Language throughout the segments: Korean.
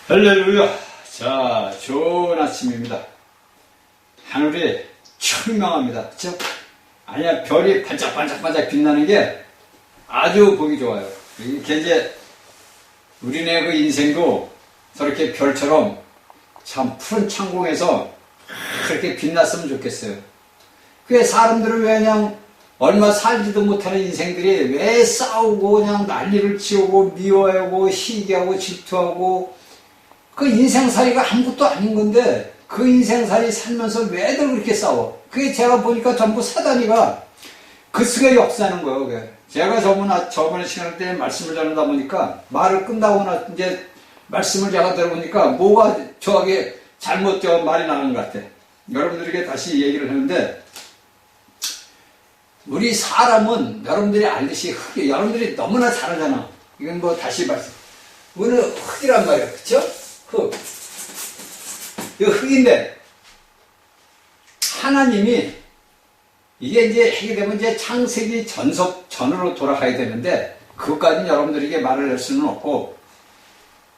할렐루야. 자, 좋은 아침입니다. 하늘이 청명합니다. 그쵸? 아니야, 별이 반짝반짝 빛나는 게 아주 보기 좋아요. 이게 이제 우리네 그 인생도 저렇게 별처럼 참 푸른 창공에서 그렇게 빛났으면 좋겠어요. 그게 사람들은 왜 그냥 얼마 살지도 못하는 인생들이 왜 싸우고 그냥 난리를 치우고 미워하고 시기하고 질투하고 그 인생살이가 아무것도 아닌 건데 그 인생살이 살면서 왜들 그렇게 싸워? 그게 제가 보니까 전부 사단이가 그 속에 역사하는 거예요. 그게. 제가 저번에 시간 때 말씀을 전하다 보니까 말을 끝나고 나 이제 말씀을 제가 들어보니까 뭐가 저하게 잘못 말이 나는 것 같아. 여러분들에게 다시 얘기를 하는데 우리 사람은 여러분들이 알듯이 흙이 여러분들이 너무나 잘 알잖아. 이건 뭐 다시 말씀. 우리는 흙이란 말이야. 그쵸? 흙. 이거 흙인데, 하나님이, 이게 이제 하게 되면 이제 창세기 전으로 돌아가야 되는데, 그것까지는 여러분들에게 말을 할 수는 없고,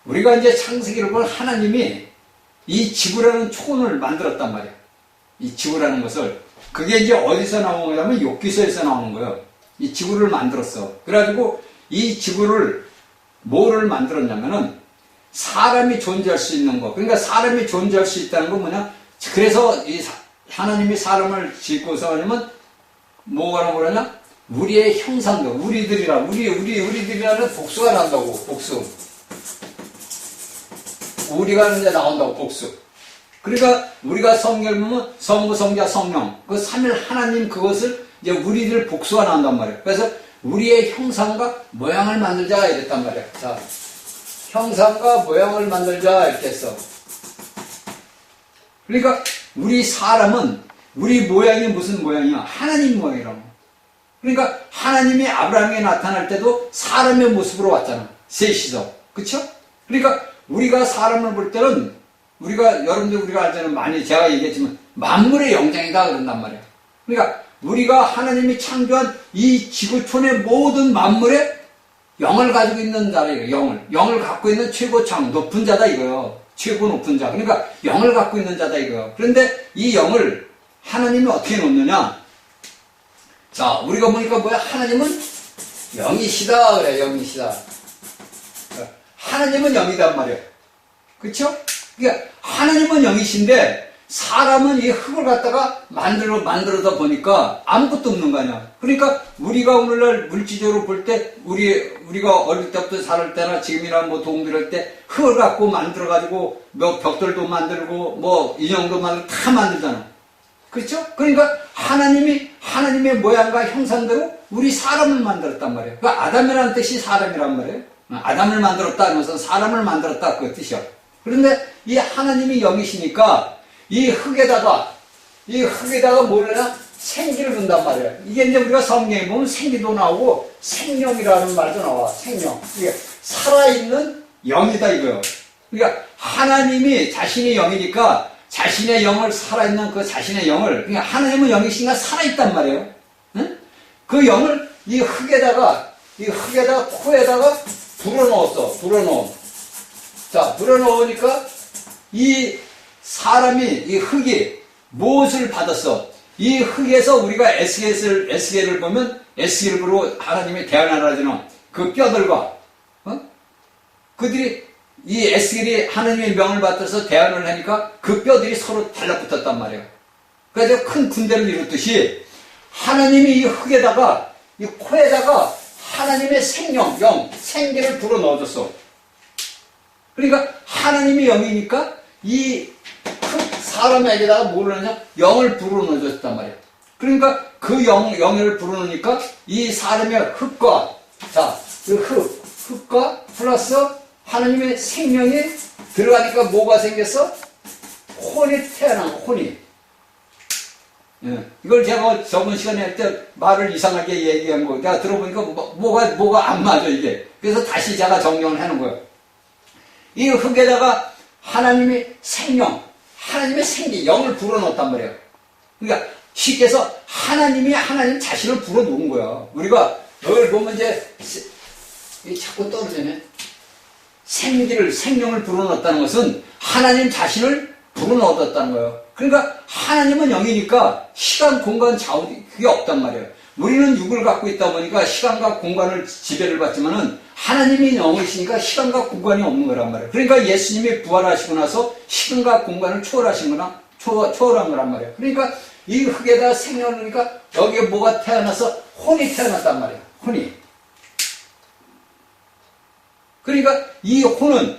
우리가 이제 창세기를 보면 하나님이 이 지구라는 초원을 만들었단 말이야. 이 지구라는 것을. 그게 이제 어디서 나온 거냐면 욥기서에서 나오는 거예요. 이 지구를 만들었어. 그래가지고 이 지구를 뭐를 만들었냐면은, 사람이 존재할 수 있는 거. 그러니까 사람이 존재할 수 있다는 건 뭐냐? 그래서 하나님이 사람을 짓고서 하냐면 뭐라고 그러냐? 우리의 형상도, 우리들이라는 복수가 나온다고, 복수. 우리가 이제 나온다고, 복수. 그러니까 우리가 성경을 보면 성부, 성자, 성령, 그 삼일 하나님 그것을 이제 우리들 복수가 나온단 말이에요. 그래서 우리의 형상과 모양을 만들자 이랬단 말이에요. 자. 형상과 모양을 만들자 이렇게 했어. 그러니까 우리 사람은 우리 모양이 무슨 모양이야? 하나님 모양이라고. 그러니까 하나님이 아브라함에게 나타날 때도 사람의 모습으로 왔잖아. 셋이서. 그쵸? 그러니까 우리가 사람을 볼 때는 여러분들 알잖아요. 많이 제가 얘기했지만 만물의 영장이다 그런단 말이야. 그러니까 우리가 하나님이 창조한 이 지구촌의 모든 만물의 영을 가지고 있는 자다, 이거, 영을 갖고 있는 최고창, 높은 자다, 이거요. 최고 높은 자. 그러니까, 영을 갖고 있는 자다, 이거요. 그런데 이 영을 하나님이 어떻게 놓느냐? 자, 우리가 보니까 뭐야? 하나님은 영이시다, 그래, 영이시다. 하나님은 영이단 말이야. 그쵸? 그러니까, 하나님은 영이신데, 사람은 이 흙을 갖다가 만들어다 보니까 아무것도 없는 거 아니야. 그러니까 우리가 오늘날 물질적으로 볼 때 우리가 어릴 때부터 살을 때나 지금이나 뭐 동들할 때 흙을 갖고 만들어가지고 뭐 벽돌도 만들고 뭐 인형도 만들고 다 만들잖아. 그렇죠? 그러니까 하나님의 모양과 형상대로 우리 사람을 만들었단 말이에요. 그 아담이라는 뜻이 사람이란 말이에요. 아담을 만들었다 하면서 사람을 만들었다 그 뜻이야. 그런데 이 하나님이 영이시니까 이 흙에다가 뭐냐? 생기를 준단 말이에요. 이게 이제 우리가 성경에 보면 생기도 나오고 생명이라는 말도 나와. 생명. 이게 살아있는 영이다 이거요. 그러니까 하나님이 자신이 영이니까 자신의 영을 살아있는 그 자신의 영을 그러니까 하나님은 영이시니까 살아있단 말이에요. 응? 그 영을 이 흙에다가 코에다가 불어넣었어. 자, 불어넣으니까 이 흙이 무엇을 받았어? 이 흙에서 우리가 에스겔을 보면 에스겔로 하나님의 대안하라지는 그 뼈들과 그들이 이 에스겔이 하나님의 명을 받아서 대안을 하니까 그 뼈들이 서로 달라붙었단 말이에요. 그래서 큰 군대를 이뤘듯이 하나님이 이 흙에다가 이 코에다가 하나님의 생기를 불어넣어줬어. 그러니까 하나님이 영이니까 이 사람에게다가 뭐를 하냐? 영을 불어넣어줬단 말이야. 그러니까 그 영을 불어넣으니까 이 사람의 흙과, 그 흙과 플러스 하나님의 생명이 들어가니까 뭐가 생겼어? 혼이 태어난 혼이. 예. 이걸 제가 저번 시간에 할 때 말을 이상하게 얘기한 거, 내가 들어보니까 뭐가 안 맞아, 이게. 그래서 다시 제가 정리을 하는 거예요. 이 흙에다가 하나님의 생기, 영을 불어넣었단 말이에요. 그러니까 쉽게 해서 하나님 자신을 불어넣은 거야. 우리가 늘 보면 이제 자꾸 떨어지네. 생명을 불어넣었다는 것은 하나님 자신을 불어넣었다는 거예요. 그러니까 하나님은 영이니까 시간, 공간, 좌우 그게 없단 말이에요. 우리는 육을 갖고 있다 보니까 시간과 공간을 지배를 받지만은 하나님이 영이시니까 시간과 공간이 없는 거란 말이에요. 그러니까 예수님이 부활하시고 나서 시간과 공간을 초월한 거란 말이에요. 그러니까 이 흙에다 생명을 넣으니까 여기에 뭐가 태어나서 혼이 태어났단 말이에요. 혼이. 그러니까 이 혼은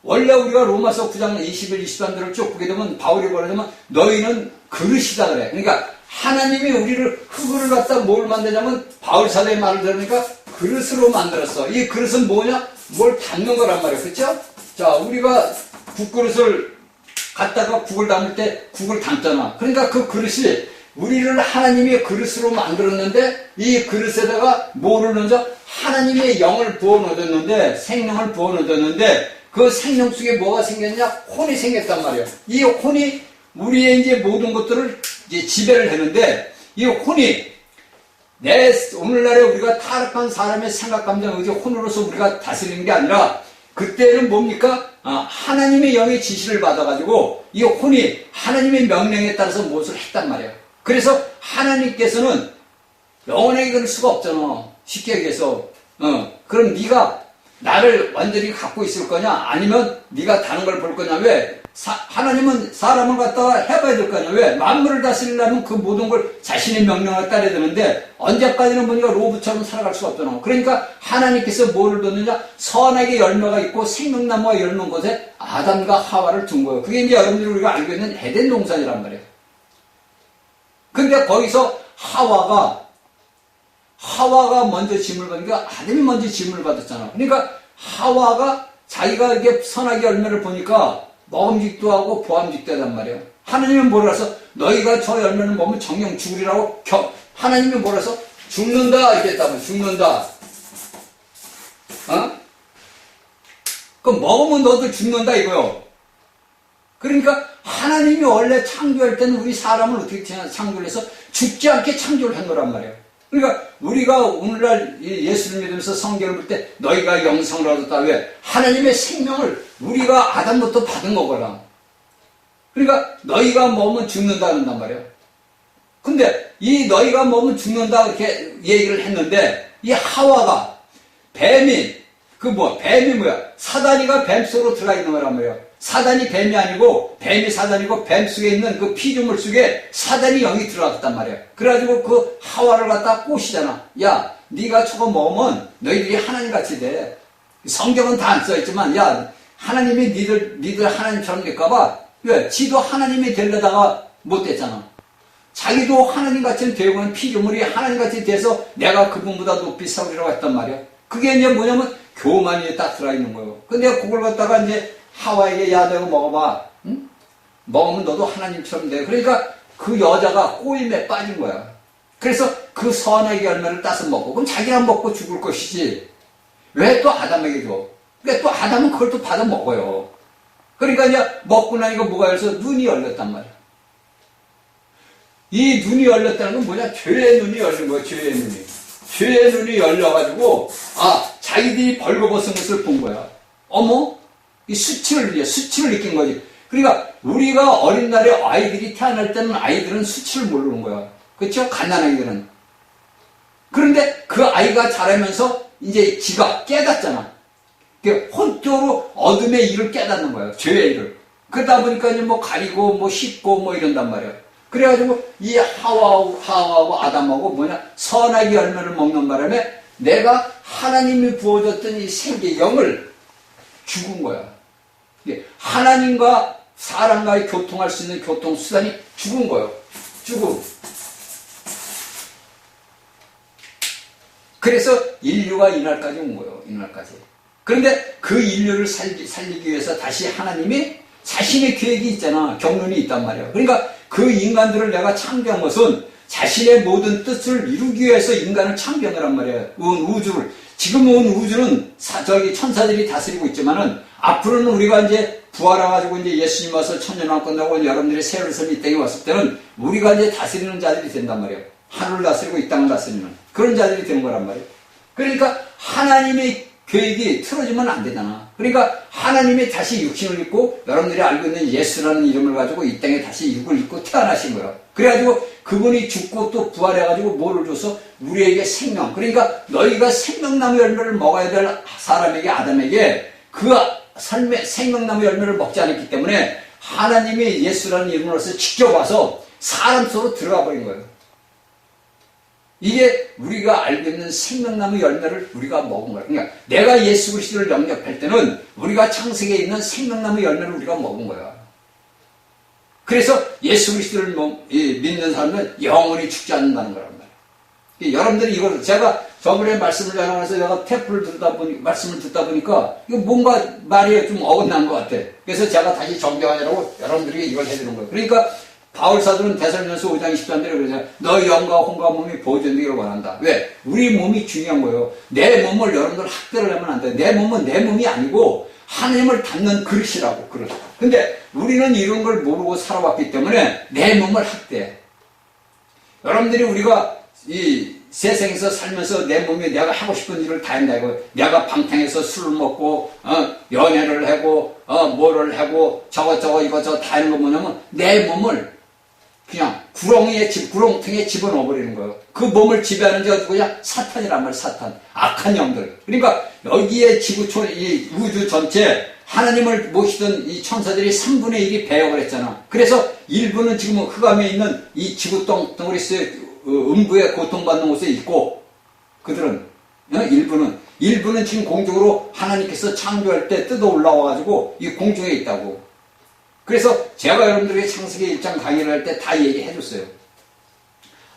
원래 우리가 로마서 9장 21, 23절을 쭉 보게 되면 바울이 뭐라 하냐면 너희는 그릇이다 그래. 그러니까 하나님이 우리를 흙을 갖다 뭘 만드냐면 바울 사도의 말을 들으니까 그릇으로 만들었어. 이 그릇은 뭐냐? 뭘 담는 거란 말이에요. 그렇죠? 자, 우리가 국그릇을 갖다가 국을 담을 때 국을 담잖아. 그러니까 그 그릇이 우리를 하나님의 그릇으로 만들었는데 이 그릇에다가 뭐를 넣어서 하나님의 영을 부어 넣었는데 생명을 부어 넣었는데 그 생명 속에 뭐가 생겼냐? 혼이 생겼단 말이에요. 이 혼이 우리의 이제 모든 것들을 이제 지배를 하는데 이 혼이 오늘날에 우리가 타락한 사람의 생각, 감정, 의지, 혼으로서 우리가 다스리는 게 아니라 그때는 뭡니까? 하나님의 영의 지시를 받아가지고 이 혼이 하나님의 명령에 따라서 무엇을 했단 말이에요. 그래서 하나님께서는 영원하게 그럴 수가 없잖아. 쉽게 얘기해서. 그럼 네가 나를 완전히 갖고 있을 거냐? 아니면 네가 다른 걸 볼 거냐? 왜? 하나님은 사람을 갖다가 해봐야 될 거 아니야? 왜? 만물을 다스리려면 그 모든 걸 자신의 명령을 따라야 되는데 언제까지는 보니까 로봇처럼 살아갈 수가 없잖아. 그러니까 하나님께서 뭐를 뒀느냐? 선악의 열매가 있고 생명나무가 열면 곳에 아담과 하와를 둔 거예요. 그게 이제 여러분들이 우리가 알고 있는 에덴 동산이란 말이에요. 근데 거기서 하와가 먼저 짐을 받으니까 아담이 먼저 짐을 받았잖아. 그러니까 하와가 자기가 이게 선악의 열매를 보니까 먹음직도 하고 보암직도 하단 말이에요. 하나님은 뭐라 해서 너희가 저 열매를 먹으면 정령 죽으리라고 하나님이 뭐라 해서 죽는다 이렇게 했다면 죽는다. 그럼 먹으면 너도 죽는다 이거요. 그러니까 하나님이 원래 창조할 때는 우리 사람을 어떻게 창조를 해서 죽지 않게 창조를 한 거란 말이에요. 그러니까 우리가 오늘날 예수를 믿으면서 성경을 볼 때 너희가 영생을 얻었다. 왜? 하나님의 생명을 우리가 아담부터 받은 거거라. 그러니까 너희가 먹으면 죽는다 한단 말이에요. 근데 이 너희가 먹으면 죽는다 이렇게 얘기를 했는데 이 하와가 뱀이 뭐야? 사다리가 뱀 속으로 들어가 있는 거란 말이에요. 사단이 뱀이 아니고 뱀이 사단이고 뱀 속에 있는 그 피조물 속에 사단이 영이 들어갔단 말이에요. 그래가지고 그 하와를 갖다 꼬시잖아. 야, 네가 저거 먹으면 너희들이 하나님같이 돼. 성경은 다 안 써있지만 야, 하나님이 니들 하나님처럼 될까봐. 왜? 지도 하나님이 되려다가 못 됐잖아. 자기도 하나님같이 되고는 피조물이 하나님같이 돼서 내가 그분보다 높이 서리라고 했단 말이야. 그게 이제 뭐냐면 교만이 딱 들어있는 거예요. 근데 그걸 갖다가 이제 하와에게 야 내가 먹어봐. 응? 먹으면 너도 하나님처럼 돼. 그러니까 그 여자가 꼬임에 빠진 거야. 그래서 그 선악의 열매를 따서 먹고 그럼 자기랑 먹고 죽을 것이지. 왜 또 아담에게 줘? 그러니까 또 아담은 그걸 또 받아 먹어요. 그러니까 이제 먹고 나니까 뭐가 열려서 눈이 열렸단 말이야. 이 눈이 열렸다는 건 뭐냐? 죄의 눈이 열린 거야. 죄의 눈이. 죄의 눈이 열려가지고 자기들이 벌거벗은 것을 본 거야. 어머? 이 수치를 느낀 거지. 그러니까 우리가 어린 날에 아이들이 태어날 때는 아이들은 수치를 모르는 거야. 그렇죠? 갓난아이들은. 그런데 그 아이가 자라면서 이제 지가 깨닫잖아. 혼적으로 어둠의 일을 깨닫는 거야. 죄의 일을. 그러다 보니까 이제 뭐 가리고 뭐 씻고 뭐 이런단 말이야. 그래가지고 이 하와하고 아담하고 선악의 열매를 먹는 바람에 내가 하나님이 부어줬던 이 생기 영을 죽은 거야. 하나님과 사람과의 교통할 수 있는 교통수단이 죽은 거예요. 죽음. 그래서 인류가 이날까지 온 거예요. 이날까지. 그런데 그 인류를 살리기 위해서 다시 하나님이 자신의 계획이 있잖아. 경륜이 있단 말이에요. 그러니까 그 인간들을 내가 창조한 것은 자신의 모든 뜻을 이루기 위해서 인간을 창조한 거란 말이에요. 우주를. 지금 온 우주는 천사들이 다스리고 있지만은 앞으로는 우리가 이제 부활해가지고 이제 예수님 와서 천년왕 끝나고 여러분들이 세월의 삶이 이 땅에 왔을 때는 우리가 이제 다스리는 자들이 된단 하늘을 다스리고 이 땅을 다스리는 그런 자들이 되는 거란 말이에요. 그러니까 하나님의 계획이 틀어지면 안 되잖아. 그러니까 하나님이 다시 육신을 입고 여러분들이 알고 있는 예수라는 이름을 가지고 이 땅에 다시 육을 입고 태어나신 거야. 그래가지고 그분이 죽고 또 부활해가지고 뭐를 줘서 우리에게 생명. 그러니까 너희가 생명나무 열매를 먹어야 될 사람에게 아담에게 그 삶의 생명나무 열매를 먹지 않았기 때문에 하나님이 예수라는 이름으로서 직접 와서 사람 속으로 들어가 버린 거예요. 이게 우리가 알고 있는 생명나무 열매를 우리가 먹은 거예요. 그러니까 내가 예수 그리스도를 영접할 때는 우리가 창세기에 있는 생명나무 열매를 우리가 먹은 거야. 그래서 예수 그리스도를 믿는 사람은 영원히 죽지 않는다는 거란 말이에요. 여러분들이 이걸 제가 저번에 말씀을 전하면서 내가 테이프를 말씀을 듣다 보니까 이거 뭔가 말이 좀 어긋난 것 같아. 그래서 제가 다시 정정하려고 여러분들에게 이걸 해주는 거예요. 그러니까 바울 사도는 데살로니가서 5장 23절에 그러잖아요. 너희 영과 혼과 몸이 보존되기를 원한다. 왜? 우리 몸이 중요한 거예요. 내 몸을 여러분들 학대를 하면 안 돼. 내 몸은 내 몸이 아니고 하나님을 닮는 그릇이라고. 그릇. 근데 우리는 이런 걸 모르고 살아왔기 때문에 내 몸을 학대해. 여러분들이 우리가 이 세상에서 살면서 내 몸에 내가 하고 싶은 일을 다 한다 이거. 내가 방탕해서 술을 먹고 연애를 하고 뭐를 하고 저거 이거 다 하는 거 뭐냐면 내 몸을 그냥 구렁텅이에 집어넣어 버리는 거예요. 그 몸을 지배하는 자가 누구냐? 사탄이란 말이야. 사탄. 악한 영들. 그러니까 여기에 지구촌 이 우주 전체 하나님을 모시던 이 천사들이 3분의 1이 배역을 했잖아. 그래서 일부는 지금 흑암에 있는 이 지구 덩어리스 음부에 고통받는 곳에 있고 그들은 일부는 지금 공중으로 하나님께서 창조할 때 뜯어 올라와가지고 이 공중에 있다고. 그래서 제가 여러분들에게 창세기 1장 강의를 할 때 다 얘기해 줬어요.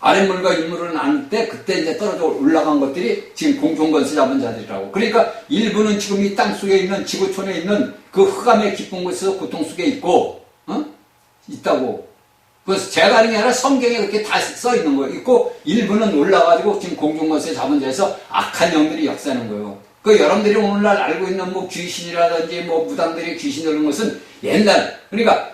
아랫물과 윗물을 나눌 때 그때 이제 떨어져 올라간 것들이 지금 공중권세 잡은 자들이라고. 그러니까 일부는 지금 이 땅 속에 있는 지구촌에 있는 그 흑암의 깊은 곳에서 고통 속에 있고 있다고. 그래서 제가 하는 게 아니라 성경에 그렇게 다 써 있는 거예요. 있고 일부는 올라가지고 지금 공중권세 잡은 자에서 악한 영들이 역사하는 거예요. 그 여러분들이 오늘날 알고 있는 뭐 귀신이라든지 뭐 무당들이 귀신 들은 것은 옛날 그러니까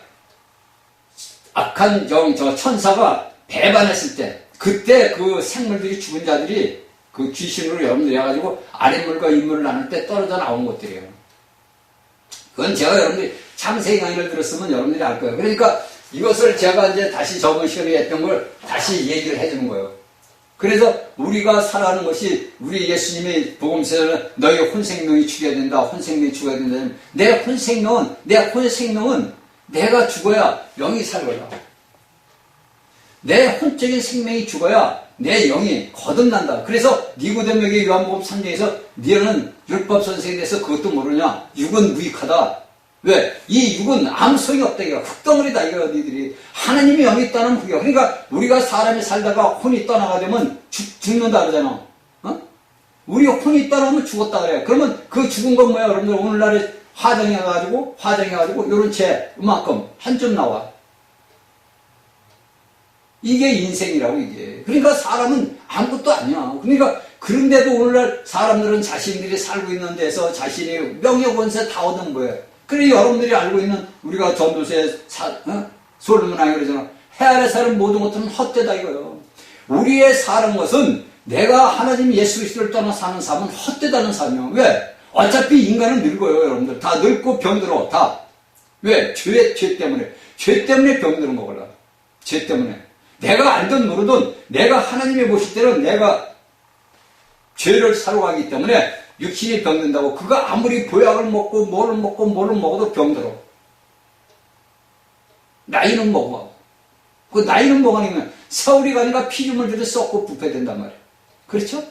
악한 저 천사가 배반했을 때 그때 그 생물들이 죽은 자들이 그 귀신으로 여러분들이 해가지고 아랫물과 윗물을 나눌 때 떨어져 나온 것들이에요. 그건 제가 여러분들이 창세기 강의를 들었으면 여러분들이 알 거예요. 그러니까 이것을 제가 이제 다시 저번 시간에 했던 걸 다시 얘기를 해주는 거예요. 그래서 우리가 살아가는 것이 우리 예수님의 복음서에는 너희 혼생명이 죽어야 된다. 혼생명이 죽어야 된다. 내 혼생명은 내가 죽어야 영이 살거라. 내 혼적인 생명이 죽어야 내 영이 거듭난다. 그래서 니고데모에게 요한복음 3장에서 너는 율법 선생에 대해서 그것도 모르냐? 육은 무익하다. 왜? 이 육은 아무 소용이 없다. 이거 흙덩어리다. 이거 너희들이. 하나님이 영이 있다는 흙이야. 그러니까 우리가 사람이 살다가 혼이 떠나가 되면 죽는다 그러잖아. 우리 혼이 떠나면 죽었다 그래. 그러면 그 죽은 건 뭐야? 여러분들 오늘날에 화장해가지고 요런 채 이만큼 한 점 나와. 이게 인생이라고 이게. 그러니까 사람은 아무것도 아니야. 그러니까 그런데도 오늘날 사람들은 자신들이 살고 있는 데서 자신이 명예권세 다 얻는 거예요. 그래 여러분들이 알고 있는 우리가 전도서에 솔로몬 왕이 그러잖아. 해 아래 사는 모든 것들은 헛되다 이거예요. 우리의 사는 것은 내가 하나님 예수 그리스도를 떠나 사는 삶은 헛되다는 삶이에요. 왜? 어차피 인간은 늙어요. 여러분들 다 늙고 병들어 다. 왜? 죄 때문에. 죄 때문에 병드는 거구나. 죄 때문에. 내가 알든 모르든 내가 하나님의 모실 때는 내가 죄를 사러 가기 때문에 육신이 병든다고. 그가 아무리 보약을 먹고 뭐를 먹어도 병들어. 나이는 먹어. 그 나이는 먹으면 세월이 가니까 피조물 들이 썩고 부패된단 말이야. 그렇죠?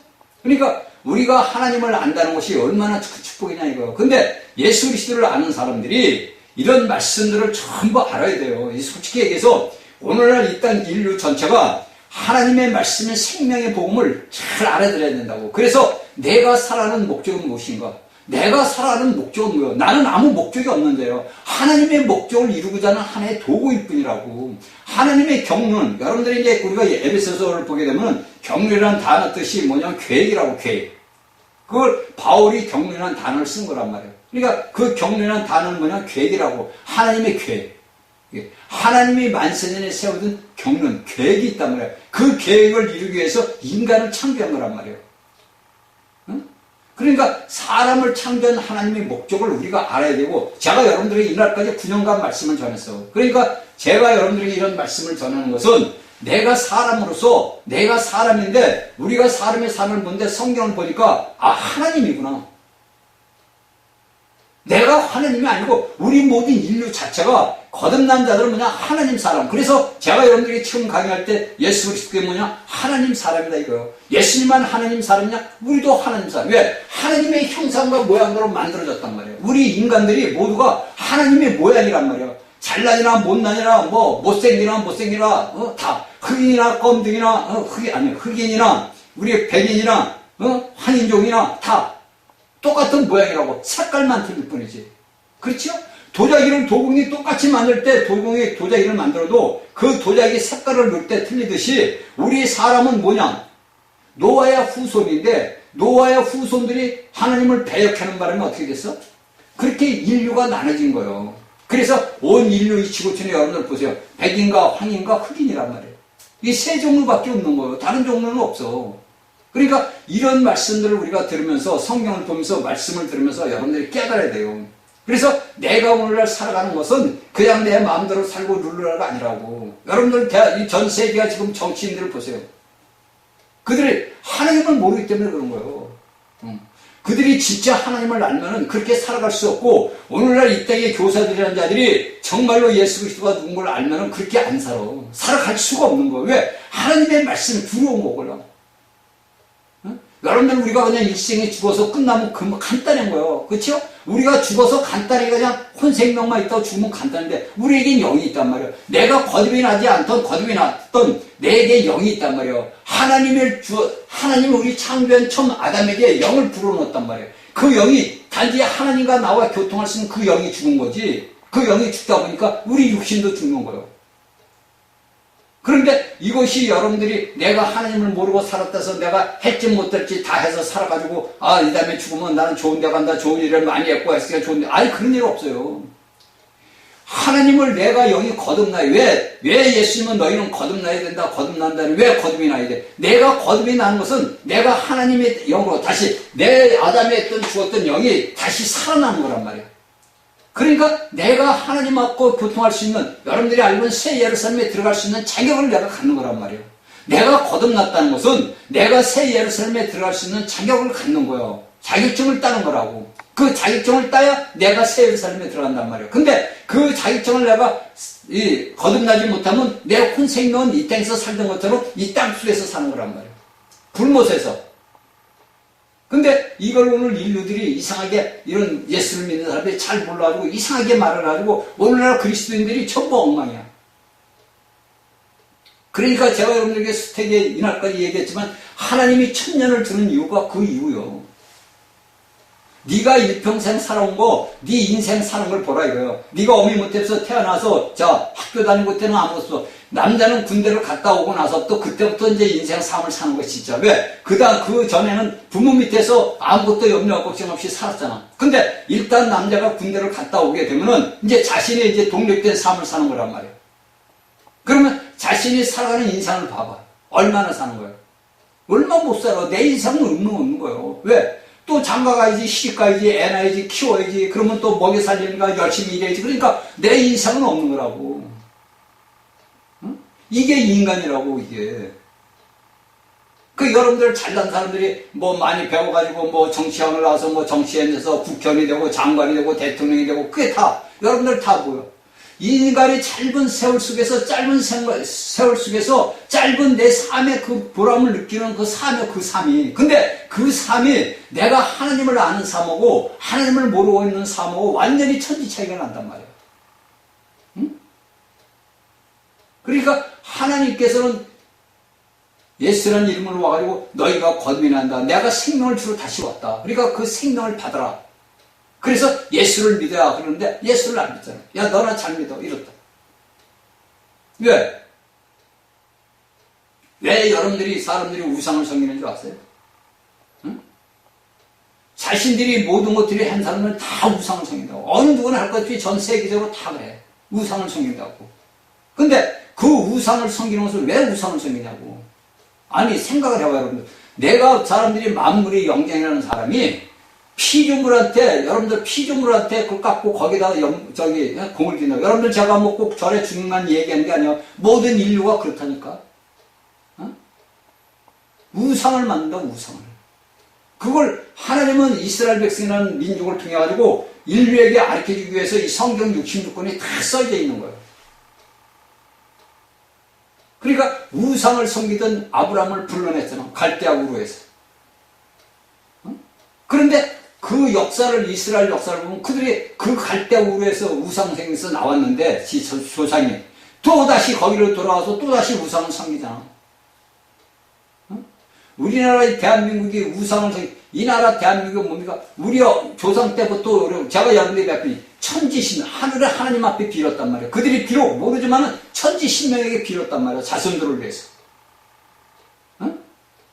그러니까 우리가 하나님을 안다는 것이 얼마나 축복이냐 이거예요. 근데 예수 그리스도를 아는 사람들이 이런 말씀들을 전부 알아야 돼요. 솔직히 얘기해서 오늘날 이 땅 인류 전체가 하나님의 말씀의 생명의 복음을 잘 알아들어야 된다고. 그래서 내가 살아가는 목적은 무엇인가? 내가 살아가는 목적은 뭐예요? 나는 아무 목적이 없는데요. 하나님의 목적을 이루고자 하는 하나의 도구일 뿐이라고. 하나님의 경륜, 여러분들이 이제 우리가 에베소서를 보게 되면 경륜이라는 단어 뜻이 뭐냐면 계획이라고, 계획. 그걸 바울이 경륜이라는 단어를 쓴 거란 말이에요. 그러니까 그 경륜이라는 단어는 뭐냐면 계획이라고. 하나님의 계획. 하나님이 만세년에 세우던 경륜, 계획이 있단 말이에요. 그 계획을 이루기 위해서 인간을 창조한 거란 말이에요. 응? 그러니까 사람을 창조한 하나님의 목적을 우리가 알아야 되고, 제가 여러분들에게 이날까지 9년간 말씀을 전했어. 그러니까 제가 여러분들에게 이런 말씀을 전하는 것은 내가 사람으로서, 내가 사람인데 우리가 사람의 삶을 보는데 성경을 보니까 하나님이구나. 내가 하나님이 아니고 우리 모든 인류 자체가 거듭난 자들은 뭐냐? 하나님 사람. 그래서 제가 여러분들에게 처음 강의할 때 예수 그리스도가 뭐냐? 하나님 사람이다 이거예요. 예수님만 하나님 사람이냐? 우리도 하나님 사람. 왜? 하나님의 형상과 모양으로 만들어졌단 말이에요. 우리 인간들이 모두가 하나님의 모양이란 말이에요. 잘난이나 못난이나 못생기나 다 흑인이나 검둥이나 흑인이나 우리 백인이나 한인종이나 다 똑같은 모양이라고. 색깔만 틀릴 뿐이지. 그렇죠? 도자기를 도공이 똑같이 만들 때 도공이 도자기를 만들어도 그 도자기 색깔을 넣을 때 틀리듯이 우리 사람은 뭐냐? 노아의 후손인데 노아의 후손들이 하나님을 배역하는 바람에 어떻게 됐어? 그렇게 인류가 나눠진 거예요. 그래서 온 인류 이 지구촌에 여러분들 보세요. 백인과 황인과 흑인이란 말이에요. 이 세 종류밖에 없는 거예요. 다른 종류는 없어. 그러니까 이런 말씀들을 우리가 들으면서 성경을 보면서 말씀을 들으면서 여러분들이 깨달아야 돼요. 그래서 내가 오늘날 살아가는 것은 그냥 내 마음대로 살고 룰루라가 아니라고. 여러분들 이 전 세계가 지금 정치인들을 보세요. 그들이 하나님을 모르기 때문에 그런 거예요. 그들이 진짜 하나님을 알면은 그렇게 살아갈 수 없고, 오늘날 이 땅의 교사들이라는 자들이 정말로 예수 그리스도가 누군 걸 알면은 그렇게 안 살아갈 수가 없는 거예요. 왜? 하나님의 말씀이 두려운 거고요. 여러분들 우리가 그냥 일생에 죽어서 끝나면 간단한 거예요. 그렇죠? 우리가 죽어서 간단히 그냥 혼생명만 있다고 죽으면 간단한데 우리에겐 영이 있단 말이에요. 내가 거듭이 나지 않던 거듭이 났던 내게 영이 있단 말이에요. 하나님이 우리 창조한 처음 아담에게 영을 불어넣었단 말이에요. 그 영이 단지 하나님과 나와 교통할 수 있는 그 영이 죽은 거지. 그 영이 죽다 보니까 우리 육신도 죽는 거예요. 그런데 이것이 여러분들이 내가 하나님을 모르고 살았다 해서 내가 했지 못했지 다 해서 살아가지고 이 다음에 죽으면 나는 좋은 데 간다, 좋은 일을 많이 했고 했으니까 좋은데, 그런 일 없어요. 하나님을 내가 영이 거듭나요. 왜 예수님은 너희는 거듭나야 된다, 거듭난다니 왜 거듭이 나야 돼? 내가 거듭이 나는 것은 내가 하나님의 영으로 다시 내 아담에 죽었던 영이 다시 살아나는 거란 말이에요. 그러니까 내가 하나님하고 교통할 수 있는, 여러분들이 알고 있는 새 예루살렘에 들어갈 수 있는 자격을 내가 갖는 거란 말이에요. 내가 거듭났다는 것은 내가 새 예루살렘에 들어갈 수 있는 자격을 갖는 거예요. 자격증을 따는 거라고. 그 자격증을 따야 내가 새 예루살렘에 들어간단 말이에요. 근데 그 자격증을 내가 거듭나지 못하면 내 혼생명은 이 땅에서 살던 것처럼 이 땅 속에서 사는 거란 말이에요. 불못에서. 근데 이걸 오늘 인류들이 이상하게, 이런 예수를 믿는 사람들이 잘 몰라가지고 이상하게 말을 하고 오늘날 그리스도인들이 전부 엉망이야. 그러니까 제가 여러분들에게 수택에 이날까지 얘기했지만 하나님이 천년을 두는 이유가 그 이유요. 네가 일평생 살아온 거, 네 인생 사는 걸 보라 이거예요. 네가 어미 못해서 태어나서 학교 다니고 때는 아무것도 없어. 남자는 군대를 갔다 오고 나서 또 그때부터 이제 인생 삶을 사는 거야 진짜. 왜? 그 전에는 부모 밑에서 아무것도 염려 걱정 없이 살았잖아. 근데 일단 남자가 군대를 갔다 오게 되면은 이제 자신의 이제 독립된 삶을 사는 거란 말이야. 그러면 자신이 살아가는 인생을 봐봐. 얼마나 사는 거야? 얼마 못 살아. 내 인생은 의미 없는 거예요. 왜? 또 장가 가야지, 시집 가야지, 애 낳아야지, 키워야지, 그러면 또 먹여 살리니까 열심히 일해야지. 그러니까 내 인생은 없는 거라고. 응? 이게 인간이라고, 이게. 여러분들 잘난 사람들이 많이 배워가지고 정치학을 나와서 정치에서 국회의원이 되고 장관이 되고 대통령이 되고 그게 다, 여러분들 다 뭐예요? 인간의 짧은 세월 속에서 세월 속에서 짧은 내 삶의 그 보람을 느끼는 그 삶이. 근데 그 삶이 내가 하나님을 아는 삶하고 하나님을 모르고 있는 삶하고 완전히 천지 차이가 난단 말이에요. 응? 그러니까 하나님께서는 예수라는 이름으로 와가지고 너희가 거듭이 난다. 내가 생명을 주러 다시 왔다. 그러니까 그 생명을 받아라. 그래서 예수를 믿어야 그러는데 예수를 안 믿잖아. 야, 너나 잘 믿어. 이렇다. 왜? 왜 사람들이 우상을 섬기는 줄 아세요? 응? 자신들이 모든 것들이 한 사람은 다 우상을 섬긴다고. 어느 누구나 할 것 없이 전 세계적으로 다 그래. 우상을 섬긴다고. 근데 그 우상을 섬기는 것을 왜 우상을 섬기냐고. 아니, 생각을 해봐요, 여러분들. 내가 사람들이 만물의 영장이라는 사람이 피조물한테, 여러분들 피조물한테 그걸 갖고 거기다 공을 들인다. 여러분들 제가 뭐 꼭 절에 중요한 얘기하는 게 아니야. 모든 인류가 그렇다니까. 어? 우상을 만든다, 우상을. 그걸 하나님은 이스라엘 백성이라는 민족을 통해 가지고 인류에게 가르쳐주기 위해서 이 성경 66권이 다 써져 있는 거예요. 그러니까 우상을 섬기던 아브라함을 불러냈잖아. 갈대아 우르에서. 그런데 그 역사를, 이스라엘 역사를 보면 그들이 그 갈대아 우르에서 우상생에서 나왔는데, 조상이 또다시 거기로 돌아와서 또다시 우상을 섬기잖아. 우리나라의 대한민국이 우상을 이 나라 대한민국은 뭡니까? 우리 조상 때부터 제가 여러분들이 뵙더니 천지신 하늘의 하나님 앞에 빌었단 말이에요. 그들이 비록 모르지만은 천지신명에게 빌었단 말이에요. 자손들을 위해서.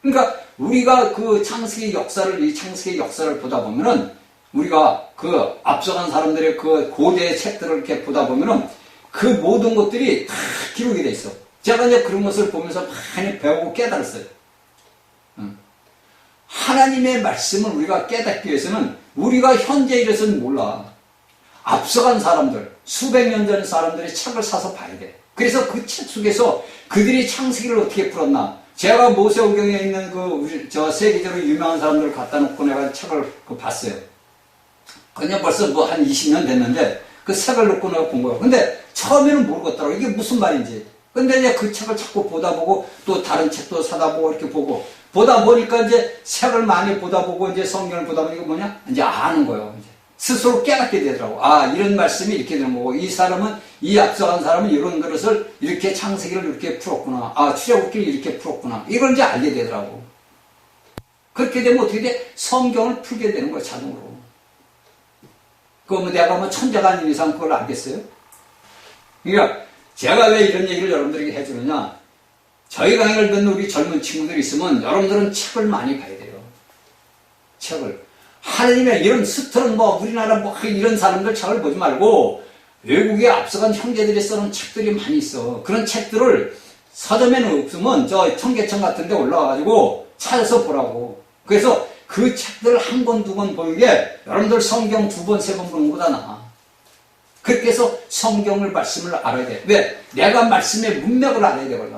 그러니까 우리가 그 창세기 역사를, 이 창세기 역사를 보다 보면은 우리가 그 앞서간 사람들의 그 고대의 책들을 이렇게 보다 보면은 그 모든 것들이 다 기록이 돼 있어. 제가 이제 그런 것을 보면서 많이 배우고 깨달았어요. 하나님의 말씀을 우리가 깨닫기 위해서는 우리가 현재 이래서는 몰라. 앞서간 사람들, 수백 년 전 사람들의 책을 사서 봐야 돼. 그래서 그 책 속에서 그들이 창세기를 어떻게 풀었나. 제가 모세오경에 있는 세계적으로 유명한 사람들을 갖다 놓고 내가 책을 봤어요. 그냥 벌써 뭐 한 20년 됐는데 그 책을 놓고 내가 본 거예요. 근데 처음에는 모르겠더라고. 이게 무슨 말인지. 근데 이제 그 책을 자꾸 보다 보고 또 다른 책도 사다 보고 이렇게 보다 보니까 이제 책을 많이 보다 보고 이제 성경을 보다 보니까 뭐냐? 이제 아는 거예요. 이제. 스스로 깨닫게 되더라고. 아, 이런 말씀이 이렇게 되는 거고, 이 사람은, 이 앞서간 사람은 이런 그릇을 이렇게 창세기를 이렇게 풀었구나. 아, 출애굽기를 이렇게 풀었구나. 이걸 이제 알게 되더라고. 그렇게 되면 어떻게 돼? 성경을 풀게 되는 거야, 자동으로. 뭐 내가 뭐 천재가 아닌 이상 그걸 알겠어요? 그러니까 제가 왜 이런 얘기를 여러분들에게 해주느냐? 저희 강의를 듣는 우리 젊은 친구들이 있으면 여러분들은 책을 많이 봐야 돼요. 책을. 하나님의 이런 스트런 우리나라 이런 사람들 책을 보지 말고 외국에 앞서간 형제들이 써놓은 책들이 많이 있어. 그런 책들을 서점에는 없으면 저 청계천 같은 데 올라와가지고 찾아서 보라고. 그래서 그 책들을 한 권, 두 권 보는 게 여러분들 성경 두 번, 세 번 보는 것보다 나아. 그렇게 해서 성경을 말씀을 알아야 돼. 왜? 내가 말씀의 문맥을 알아야 되거든.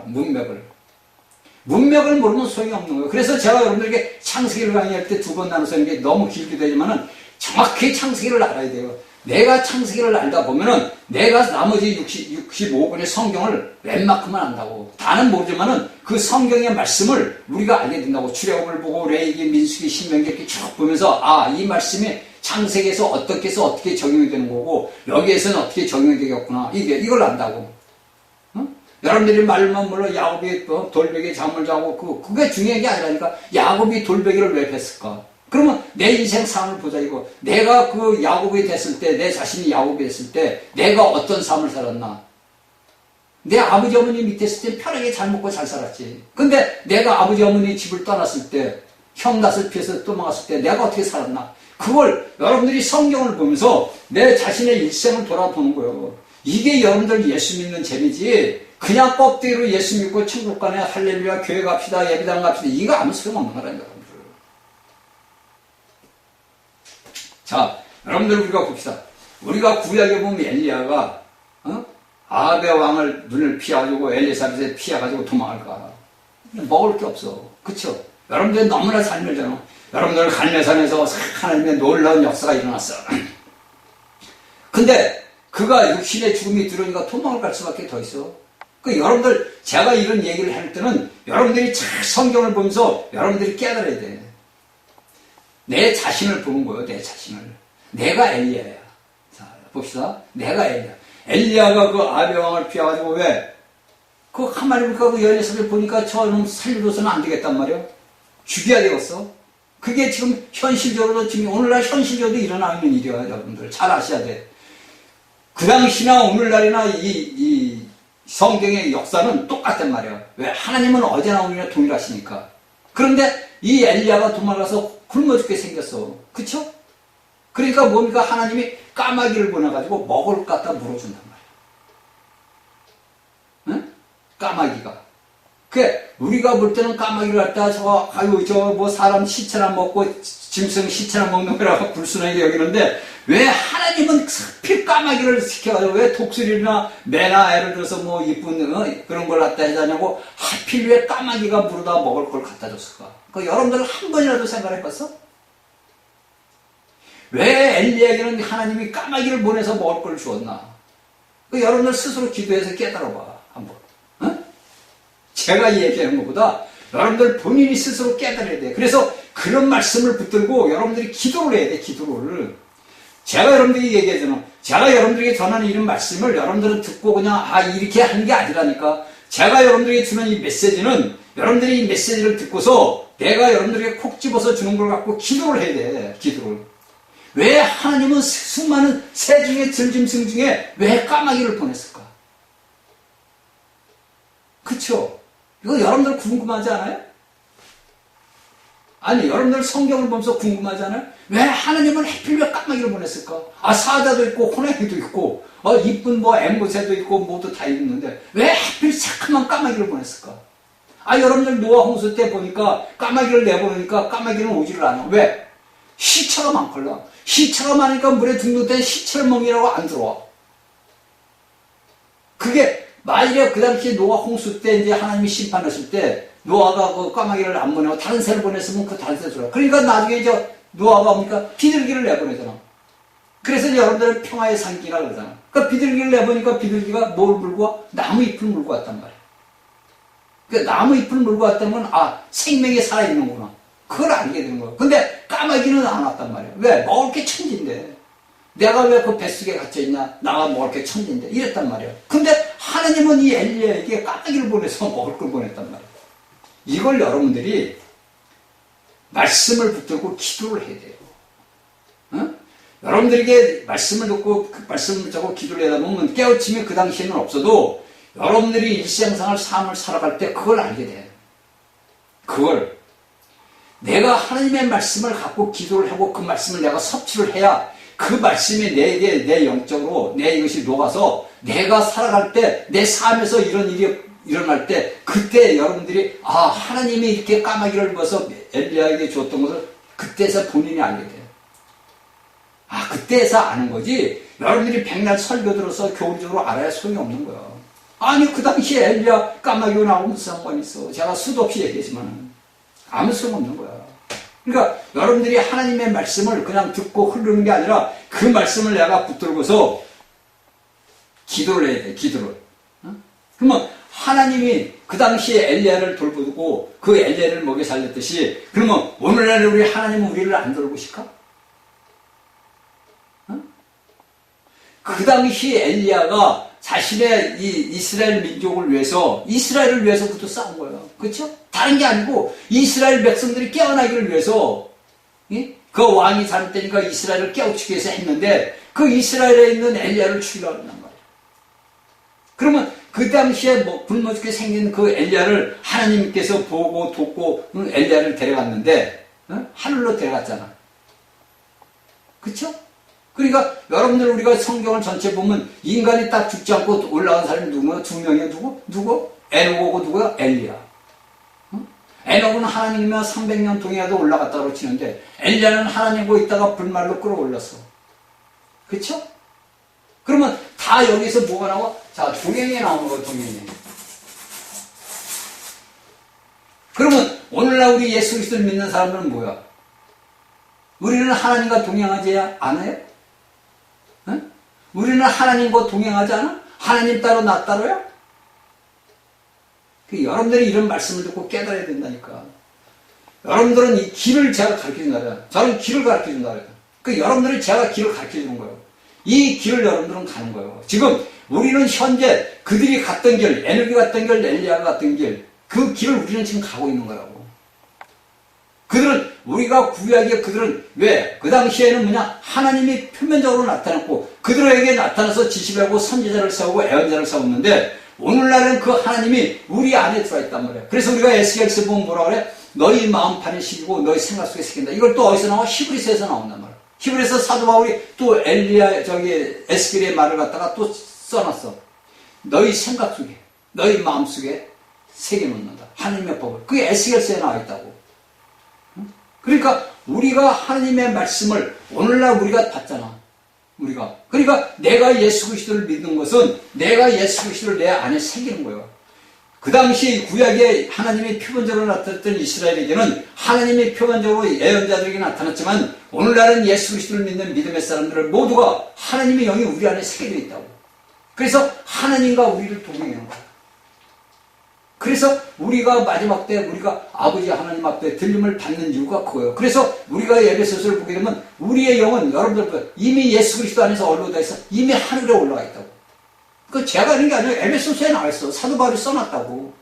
문맥을 모르면 소용이 없는 거예요. 그래서 제가 여러분들에게 창세기를 강의할 때 두 번 나눠서 이게 너무 길게 되지만은 정확히 창세기를 알아야 돼요. 내가 창세기를 알다 보면은 내가 나머지 65권의 성경을 웬만큼만 안다고. 다는 모르지만은 그 성경의 말씀을 우리가 알게 된다고. 출애굽을 보고 레위기, 민수기, 신명기 이렇게 쭉 보면서 아, 이 말씀이 창세기에서 어떻게 해서 어떻게 적용이 되는 거고 여기에서는 어떻게 적용이 되겠구나. 이걸 안다고. 여러분들이 말만 몰라. 야곱이 돌베개 잠을 자고 그게 중요한 게 아니라니까. 야곱이 돌베개를 왜 뺐을까? 그러면 내 인생 삶을 보자 이거. 내가 그 야곱이 됐을 때, 내 자신이 야곱이 됐을 때 내가 어떤 삶을 살았나? 내 아버지 어머니 밑에 있을 때 편하게 잘 먹고 잘 살았지. 근데 내가 아버지 어머니 집을 떠났을 때, 형 낯을 피해서 도망갔을 때 내가 어떻게 살았나? 그걸 여러분들이 성경을 보면서 내 자신의 일생을 돌아보는 거예요. 이게 여러분들 예수 믿는 재미지. 그냥 껍데기로 예수 믿고 천국 가네, 할렐루야, 교회 갑시다, 예배당 갑시다. 이거 아무 소용 없는 거라니까, 여러분들. 자, 여러분들 우리가 봅시다. 우리가 구약에 보면 엘리야가, 아합의 왕을 눈을 피해가지고 엘리사벳에 피해가지고 도망갈까. 먹을 게 없어. 그쵸? 여러분들 너무나 잘 알잖아. 여러분들 갈매산에서 하나님의 놀라운 역사가 일어났어. 근데 그가 육신의 죽음이 들어오니까 도망을 갈 수밖에 더 있어. 여러분들, 제가 이런 얘기를 할 때는 여러분들이 잘 성경을 보면서 여러분들이 깨달아야 돼. 내 자신을 보는 거예요, 내 자신을. 내가 엘리야야. 자, 봅시다. 내가 엘리야. 엘리야가 그 아합의 왕을 피해가지고 왜? 그 가만히 보니까 그 여인의 보니까 저놈 살려줘서는 안 되겠단 말이야. 죽여야 되겠어. 그게 지금 현실적으로, 지금 오늘날 현실적으로 일어나고 있는 일이야, 여러분들. 잘 아셔야 돼. 그 당시나 오늘날이나 이 성경의 역사는 똑같단 말이에요. 왜? 하나님은 어제나 오늘이나 동일하시니까. 그런데 이 엘리야가 도망가서 굶어 죽게 생겼어. 그쵸? 그러니까 뭡니까? 하나님이 까마귀를 보내가지고 먹을 것 갖다 물어준단 말이에요. 응? 까마귀가. 우리가 볼 때는 까마귀를 갖다 저 뭐 사람 시체나 먹고 짐승 시체나 먹는 거라고 불순하게 여기는데 왜 하나님은 하필 까마귀를 시켜가지고 왜 독수리나 매나 예를 들어서 뭐 이쁜 그런 걸 갖다 해자냐고 하필 왜 까마귀가 물어다 먹을 걸 갖다 줬을까? 그 여러분들 한 번이라도 생각해봤어? 왜 엘리야에게는 하나님이 까마귀를 보내서 먹을 걸 주었나? 그 여러분들 스스로 기도해서 깨달아봐 한번. 어? 제가 얘기하는 것보다 여러분들 본인이 스스로 깨달아야 돼. 그래서 그런 말씀을 붙들고 여러분들이 기도를 해야 돼. 기도를. 제가 여러분들에게 얘기하잖아. 제가 여러분들에게 전하는 이런 말씀을 여러분들은 듣고 그냥 이렇게 하는 게 아니라니까. 제가 여러분들에게 주는 이 메시지는 여러분들이 이 메시지를 듣고서 내가 여러분들에게 콕 집어서 주는 걸 갖고 기도를 해야 돼. 기도를. 왜 하나님은 수많은 새 중에 들짐승 중에 왜 까마귀를 보냈을까? 그쵸? 이거 여러분들 궁금하지 않아요? 아니, 여러분들 성경을 보면서 궁금하지 않아요? 왜 하나님은 하필 왜 까마귀를 보냈을까? 사자도 있고, 호랑이도 있고, 이쁜 앵무새도 있고, 모두 다 있는데, 왜 하필 새까만 까마귀를 보냈을까? 여러분들 노아 홍수 때 보니까, 까마귀를 내보내니까 까마귀는 오지를 않아. 왜? 시체가 많걸라. 시체가 많으니까 물에 둥둥 때 시체를 먹이라고 안 들어와. 그게, 만일에 그 당시에 노아 홍수 때 이제 하나님이 심판하실 때 노아가 그 까마귀를 안 보내고 다른 새를 보냈으면 그 다른 새를 들어와. 그러니까 나중에 이제 노아가 뭡니까? 비둘기를 내보내잖아. 그래서 여러분들은 평화의 산기라 그러잖아. 그러니까 비둘기를 내보니까 비둘기가 뭘 물고 와? 나무 잎을 물고 왔단 말이야. 그러니까 나무 잎을 물고 왔다는 건 생명이 살아있는구나. 그걸 알게 되는 거야. 근데 까마귀는 안 왔단 말이야. 왜? 먹을 게 천진데. 내가 왜 그 뱃속에 갇혀있냐? 나가 먹을 게 천진데. 이랬단 말이야. 근데 하나님은 이 엘리야에게 까마귀를 보내서 먹을 걸 보냈단 말이야. 이걸 여러분들이 말씀을 붙들고 기도를 해야 돼요. 어? 여러분들에게 말씀을 듣고 그 말씀을 붙잡고 기도를 하다 보면 깨우침이 그 당시에는 없어도 여러분들이 일생생활 삶을 살아갈 때 그걸 알게 돼. 그걸 내가 하나님의 말씀을 갖고 기도를 하고 그 말씀을 내가 섭취를 해야 그 말씀이 내게 내 영적으로 내 이것이 녹아서 내가 살아갈 때 내 삶에서 이런 일이 일어날 때 그때 여러분들이 하나님이 이렇게 까마귀를 벗어 엘리야에게 줬던 것을 그때서 본인이 알게 돼요. 그때서 아는 거지 여러분들이 백날 설교 들어서 교훈적으로 알아야 소용이 없는 거야. 아니 그 당시에 엘리야 까마귀가 나오면 무슨 상관이 있어. 제가 수도 없이 얘기했지만 아무 소용 없는 거야. 그러니까 여러분들이 하나님의 말씀을 그냥 듣고 흐르는 게 아니라 그 말씀을 내가 붙들고서 기도를 해야 돼. 기도를. 그러면 하나님이 그 당시에 엘리야를 돌보고 그 엘리야를 먹여 살렸듯이 그러면 오늘날 우리 하나님은 우리를 안 돌보실까? 그 당시 엘리야가 자신의 이 이스라엘 민족을 위해서 이스라엘을 위해서 그것도 싸운 거예요. 그렇죠? 다른 게 아니고 이스라엘 백성들이 깨어나기를 위해서 그 왕이 잘못되니까 이스라엘을 깨우치기 위해서 했는데 그 이스라엘에 있는 엘리야를 죽이려고 한단 말이에요. 그러면 그 당시에 굶어 죽게 생긴 그 엘리야를 하나님께서 보고 돕고 엘리야를 데려갔는데 하늘로 데려갔잖아. 그렇죠? 그러니까 여러분들 우리가 성경을 전체 보면 인간이 딱 죽지 않고 올라간 사람이 누구야? 두 명이야. 누구? 에녹하고 누구야? 엘리야. 에녹은 하나님이면 300년 동해도 올라갔다고 치는데 엘리야는 하나님과 있다가 불말로 끌어올렸어. 그쵸? 그러면 다 여기서 뭐가 나와? 자, 동행에 나오는 거, 동행에. 그러면 오늘날 우리 예수 그리스도를 믿는 사람들은 뭐야? 우리는 하나님과 동행하지 않아요? 응? 우리는 하나님과 동행하지 않아? 하나님 따로 나 따로야? 여러분들이 이런 말씀을 듣고 깨달아야 된다니까. 여러분들은 이 길을 제가 가르쳐준다 그래요. 저는 길을 가르쳐준다 그래요. 여러분들이 제가 길을 가르쳐주는 거예요. 이 길을 여러분들은 가는 거예요. 지금 우리는 현재 그들이 갔던 길, 에녹이 갔던 길, 엘리야가 갔던 길, 그 길을 우리는 지금 가고 있는 거라고. 그들은 우리가 구약에 그들은 왜? 그 당시에는 뭐냐? 하나님이 표면적으로 나타났고 그들에게 나타나서 지시하고 선지자를 세우고 애언자를 세웠는데 오늘날은 그 하나님이 우리 안에 들어와 있단 말이에요. 그래서 우리가 에스겔서 보면 뭐라 그래? 너희 마음판에 새기고 너희 생각 속에 새긴다. 이걸 또 어디서 나와? 히브리서에서 나온단 말이에요. 히브리서 사도 바울이 또 에스겔의 말을 갖다가 또 써놨어. 너희 생각 속에, 너희 마음 속에 새겨놓는다. 하나님의 법을. 그게 에스겔서에 나와 있다고. 그러니까 우리가 하나님의 말씀을 오늘날 우리가 봤잖아. 우리가. 그러니까 내가 예수 그리스도를 믿는 것은 내가 예수 그리스도를 내 안에 새기는 거예요. 그 당시 구약에 하나님이 표면적으로 나타났던 이스라엘에게는 하나님이 표면적으로 예언자들에게 나타났지만 오늘날은 예수 그리스도를 믿는 믿음의 사람들을 모두가 하나님의 영이 우리 안에 새겨져 있다고. 그래서 하나님과 우리를 동행하는 거야. 그래서 우리가 마지막 때 우리가 아버지 하나님 앞에 들림을 받는 이유가 그거예요. 그래서 우리가 에베소서를 보게 되면 우리의 영은 여러분들 이미 예수 그리스도 안에서 얼룩다 있어 이미 하늘에 올라가 있다고. 그 제가 하는 게 아니라 에베소서에 나와 있어. 사도 바울이 써놨다고.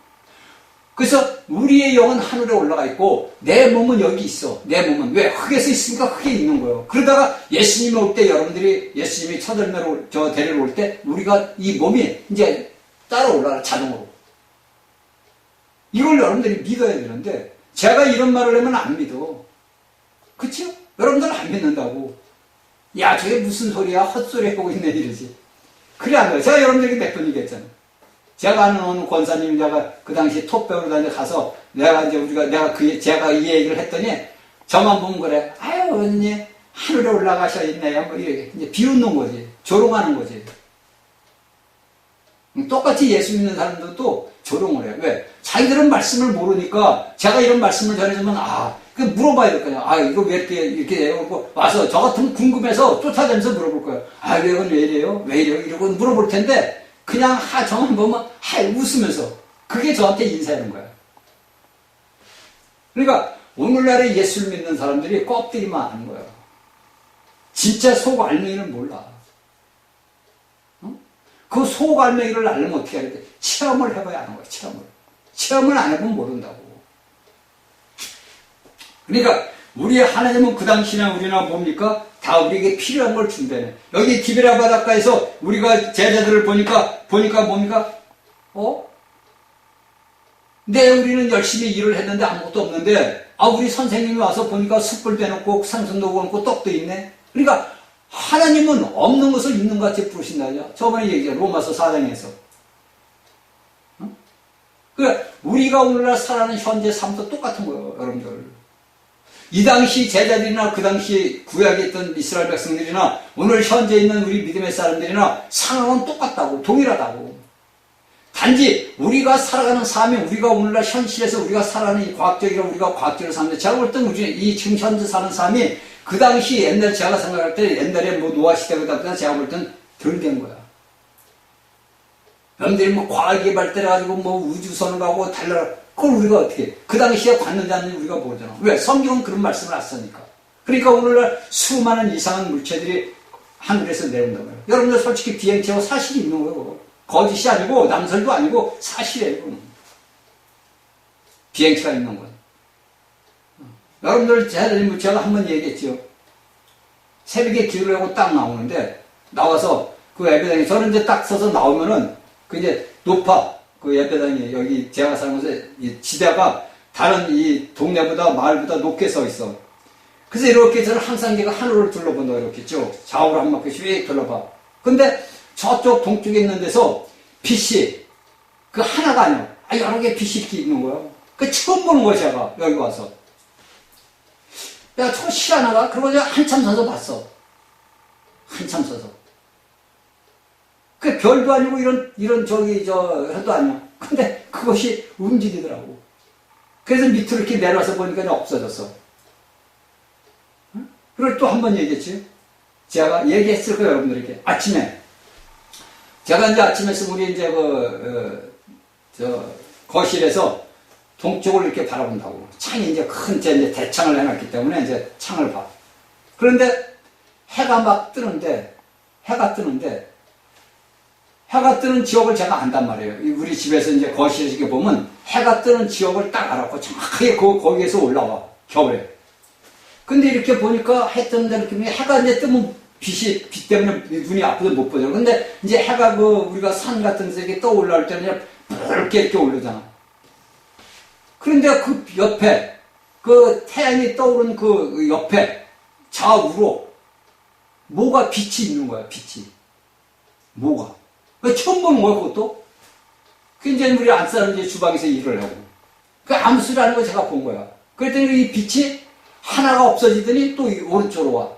그래서 우리의 영은 하늘에 올라가 있고 내 몸은 여기 있어. 내 몸은 왜? 흙에서 있으니까 흙에 있는 거예요. 그러다가 예수님이 올 때 여러분들이 예수님이 첫 열매로 데리러 올 때 우리가 이 몸이 이제 따라 올라가 자동으로. 이걸 여러분들이 믿어야 되는데 제가 이런 말을 하면 안 믿어. 그쵸? 여러분들은 안 믿는다고. 야 저게 무슨 소리야 헛소리 하고 있네 이러지. 그래 안 돼요. 제가 여러분들에게 몇 번 얘기했잖아요. 제가 아는 어느 권사님이 내가 그 당시 톱 배우러 다녀 가서 내가 이제 제가 이 얘기를 했더니 저만 보면 그래. 아유 언니 하늘에 올라가셔 있네. 뭐 이렇게 이제 비웃는 거지. 조롱하는 거지. 똑같이 예수 믿는 사람들도 조롱을 해요. 왜? 자기들은 말씀을 모르니까 제가 이런 말씀을 전해주면 그 물어봐야 될 거냐. 이거 왜 이렇게 해요? 와서 저 같으면 궁금해서 쫓아다니면서 물어볼 거예요. 이건 왜 이래요? 왜 이래요? 이러고 물어볼 텐데 그냥 저만 보면 웃으면서 그게 저한테 인사하는 거야. 그러니까 오늘날의 예수를 믿는 사람들이 껍데기만 아는 거예요. 진짜 속 알맹이는 몰라. 그 속 알맹이를 알려면 어떻게 해야 돼? 체험을 해봐야 아는 거야. 체험을 안 해보면 모른다고. 그러니까 우리 하나님은 그 당시나 우리나 뭡니까? 다 우리에게 필요한 걸 준다네. 여기 디베라 바닷가에서 우리가 제자들을 보니까 뭡니까? 우리는 열심히 일을 했는데 아무것도 없는데 우리 선생님이 와서 보니까 숯불 빼놓고 생선도 구워놓고 떡도 있네. 그러니까 하나님은 없는 것을 있는 것 같이 부르신다죠. 저번에 얘기했죠. 로마서 4장에서. 그러니까 우리가 오늘날 살아가는 현재 삶도 똑같은 거예요. 여러분들. 이 당시 제자들이나 그 당시 구약에 있던 이스라엘 백성들이나 오늘 현재 있는 우리 믿음의 사람들이나 상황은 똑같다고. 동일하다고. 단지 우리가 살아가는 삶이 우리가 오늘날 현실에서 우리가 살아가는 이 우리가 과학적으로 사는데 제가 볼 때는 이 지금 현재 사는 삶이 그 당시 옛날 제가 생각할 때 옛날에 노아 시대보다 제가 볼 때는 덜 된 거야. 여러분들이 과학이 발달해가지고 우주선을 가고 그걸 우리가 어떻게 해? 그 당시에 갔는지 안 했는지 우리가 모르잖아. 왜? 성경은 그런 말씀을 안 쓰니까. 그러니까 오늘날 수많은 이상한 물체들이 하늘에서 내려온단 말이에요. 여러분들 솔직히 비행체하고 사실이 있는 거예요. 거짓이 아니고 남설도 아니고 사실이에요. 이거는. 비행체가 있는 건. 여러분들 제가 한번 얘기했죠. 새벽에 기도를 하고 딱 나오는데 나와서 그 예배당에 저는 이제 딱 서서 나오면은 그 이제 높아 그 예배당이 여기 제가 사는 곳에 이 지대가 다른 이 동네보다 마을보다 높게 서 있어. 그래서 이렇게 저는 항상 제가 하늘을 둘러본다 이렇게 쭉 좌우로 한 바퀴 휙 둘러봐. 근데 저쪽 동쪽에 있는 데서 빛이 그 하나가 아니야. 여러 개 빛이 이렇게 있는 거야. 그 처음 보는 거야 제가 여기 와서. 내가 저거 희한하다. 그러고 내가 한참 서서 봤어. 한참 서서. 그 별도 아니고 해도 아니야. 근데 그것이 움직이더라고. 그래서 밑으로 이렇게 내려와서 보니까 없어졌어. 응? 그걸 또 한 번 얘기했지. 제가 얘기했을 거예요, 여러분들에게. 아침에. 제가 이제 아침에 우리 이제 거실에서 동쪽을 이렇게 바라본다고. 창이 이제 큰 이제 대창을 해놨기 때문에 이제 창을 봐. 그런데 해가 막 뜨는데, 해가 뜨는 지역을 제가 안단 말이에요. 우리 집에서 이제 거실에서 이렇게 보면 해가 뜨는 지역을 딱 알았고 정확하게 거기에서 올라와. 겨울에. 근데 이렇게 보니까 해 뜨는 데 이렇게 해가 이제 뜨면 빛 때문에 눈이 아프도 못 보죠. 근데 이제 해가 우리가 산 같은 데서 이렇게 떠 올라올 때는 붉게 이렇게 오르잖아. 그런데 그 옆에, 그 태양이 떠오른 그 옆에 좌우로 뭐가 빛이 있는 거야, 빛이. 뭐가. 처음 보는 거야, 그것도? 그 문제는 우리 안사람 이제 주방에서 일을 하고. 그 아무 소리 하는 거 제가 본 거야. 그랬더니 이 빛이 하나가 없어지더니 또 오른쪽으로 와.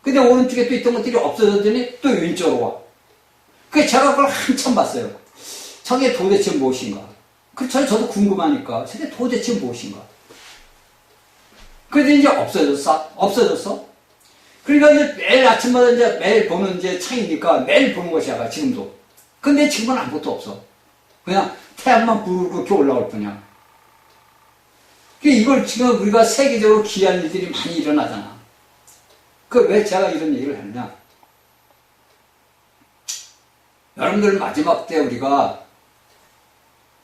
근데 오른쪽에 또 있던 것들이 없어졌더니 또 왼쪽으로 와. 그래서 제가 그걸 한참 봤어요. 저게 도대체 무엇인가? 그렇죠. 저도 궁금하니까. 저게 도대체 무엇인가? 그래도 이제 없어졌어. 그러니까 이제 매일 아침마다 이제 매일 보는 이제 창이니까 매일 보는 것이야, 지금도. 근데 지금은 아무것도 없어. 그냥 태양만 부르고 이렇게 올라올 뿐이야. 이걸 지금 우리가 세계적으로 기이한 일들이 많이 일어나잖아. 왜 제가 이런 얘기를 하느냐? 여러분들 마지막 때 우리가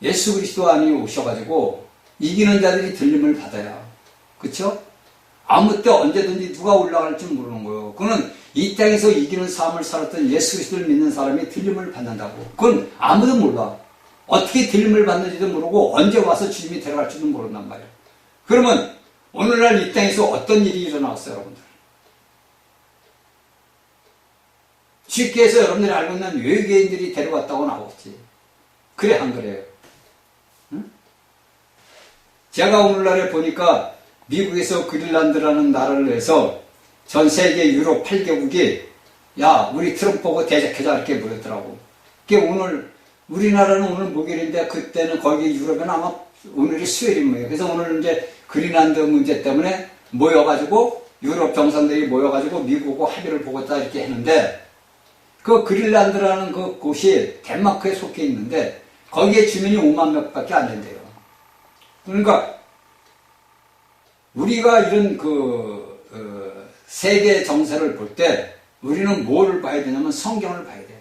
예수 그리스도 안에 오셔가지고 이기는 자들이 들림을 받아야. 그쵸? 아무 때 언제든지 누가 올라갈지 모르는 거예요. 그거는 이 땅에서 이기는 삶을 살았던 예수 그리스도를 믿는 사람이 들림을 받는다고. 그건 아무도 몰라. 어떻게 들림을 받는지도 모르고 언제 와서 주님이 데려갈지도 모른단 말이에요. 그러면 오늘날 이 땅에서 어떤 일이 일어나왔어요, 여러분들? 쉽게 해서 여러분들이 알고 있는 외계인들이 데려갔다고 나오겠지. 그래, 안 그래요? 응? 제가 오늘날에 보니까 미국에서 그린란드라는 나라를 해서 전 세계 유럽 8개국이 야, 우리 트럼프하고 대적하자 이렇게 모였더라고. 그게 오늘 우리나라는 오늘 목요일인데 그때는 거기 유럽에는 아마 오늘이 수요일인 거예요. 그래서 오늘 이제 그린란드 문제 때문에 모여가지고 유럽 정상들이 모여가지고 미국하고 합의를 보겠다 이렇게 했는데 그 그린란드라는 그 곳이 덴마크에 속해 있는데 거기에 주민이 5만 명밖에 안 된대요. 그러니까 우리가 이런 세계 정세를 볼 때 우리는 뭐를 봐야 되냐면 성경을 봐야 돼요.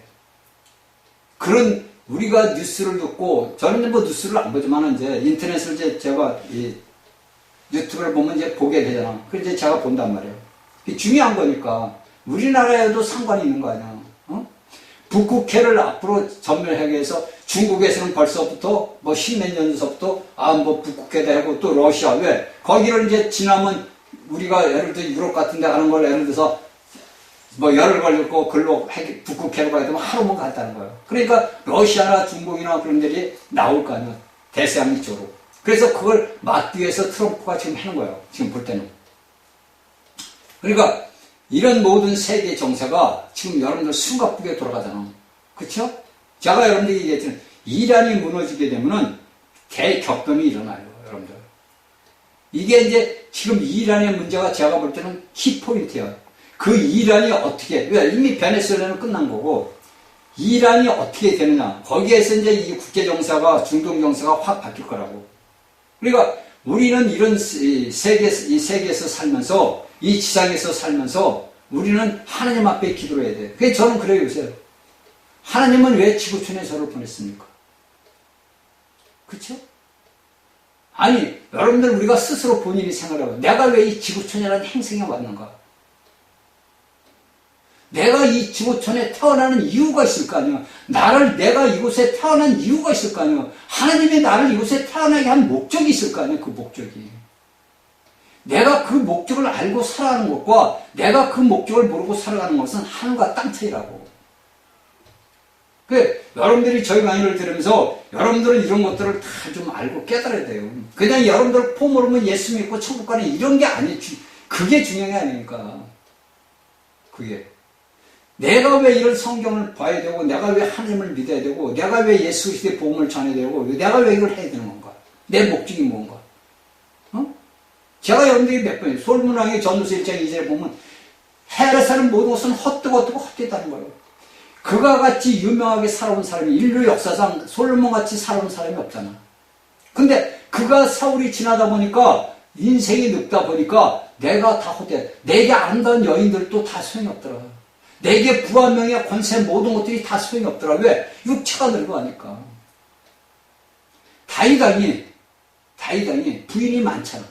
그런 우리가 뉴스를 듣고 저는 뭐 뉴스를 안 보지만 이제 인터넷을 이제 제가 이 유튜브를 보면 이제 보게 되잖아. 그래서 이제 제가 본단 말이에요. 이게 중요한 거니까 우리나라에도 상관이 있는 거 아니야. 어? 북극해를 앞으로 전멸하기 위해서 중국에서는 벌써부터 뭐 십몇 년 전부터 뭐 북극해도 하고 또 러시아 왜 거기를 이제 지나면 우리가 예를 들어 유럽 같은 데 가는 걸 예를 들어서 뭐 열을 걸렸고 글로 북극해로 가야 되면 하루만 갔다는 거예요. 그러니까 러시아나 중국이나 그런 데리 나올 거 아니에요. 대서양 이쪽으로. 그래서 그걸 막기 위해서 트럼프가 지금 하는 거예요. 지금 볼 때는. 그러니까 이런 모든 세계 정세가 지금 여러분들 숨가쁘게 돌아가잖아. 그쵸? 제가 여러분들이 얘기했지만 이란이 무너지게 되면은 대격변이 일어나요. 여러분들. 이게 이제 지금 이란의 문제가 제가 볼 때는 키포인트예요. 그 이란이 어떻게, 왜 이미 베네수엘라는 끝난 거고 이란이 어떻게 되느냐. 거기에서 이제 이 국제정세가 중동정세가 확 바뀔 거라고. 그러니까 우리는 이런 이 세계에서 살면서 이 지상에서 살면서 우리는 하나님 앞에 기도를 해야 돼요. 그래서 저는 그래요, 요새. 하나님은 왜 지구촌에 저를 보냈습니까? 그쵸? 아니, 여러분들 우리가 스스로 본인이 생각해봐요. 내가 왜 이 지구촌이라는 행성에 왔는가? 내가 이 지구촌에 태어나는 이유가 있을 거 아니야. 내가 이곳에 태어난 이유가 있을 거 아니야. 하나님이 나를 이곳에 태어나게 한 목적이 있을 거 아니야, 그 목적이. 내가 그 목적을 알고 살아가는 것과 내가 그 목적을 모르고 살아가는 것은 하늘과 땅 차이라고. 여러분들이 저희 강의를 들으면서 여러분들은 이런 것들을 다 좀 알고 깨달아야 돼요. 그냥 여러분들 포모르면 예수 믿고 천국 가는 이런 게 아니, 그게 중요한 게 아니니까. 그게. 내가 왜 이런 성경을 봐야 되고, 내가 왜 하나님을 믿어야 되고, 내가 왜 예수 그리스도의 복음을 전해야 되고, 내가 왜 이걸 해야 되는 건가? 내 목적이 뭔가? 어? 제가 여러분들이 몇 번이에요. 솔로몬 왕의 전도서 1장 2절에 보면 해를 사는 모든 것은 헛되고 헛되다는 거예요. 그가 같이 유명하게 살아온 사람이 인류 역사상 솔로몬 같이 살아온 사람이 없잖아. 근데 그가 사울이 지나다 보니까 인생이 늙다 보니까 내가 다 헛돼. 내게 안다는 여인들도 다 소용이 없더라. 내게 부와 명예 권세 모든 것들이 다 소용이 없더라. 왜? 육체가 늙어가니까. 다이당이 부인이 많잖아.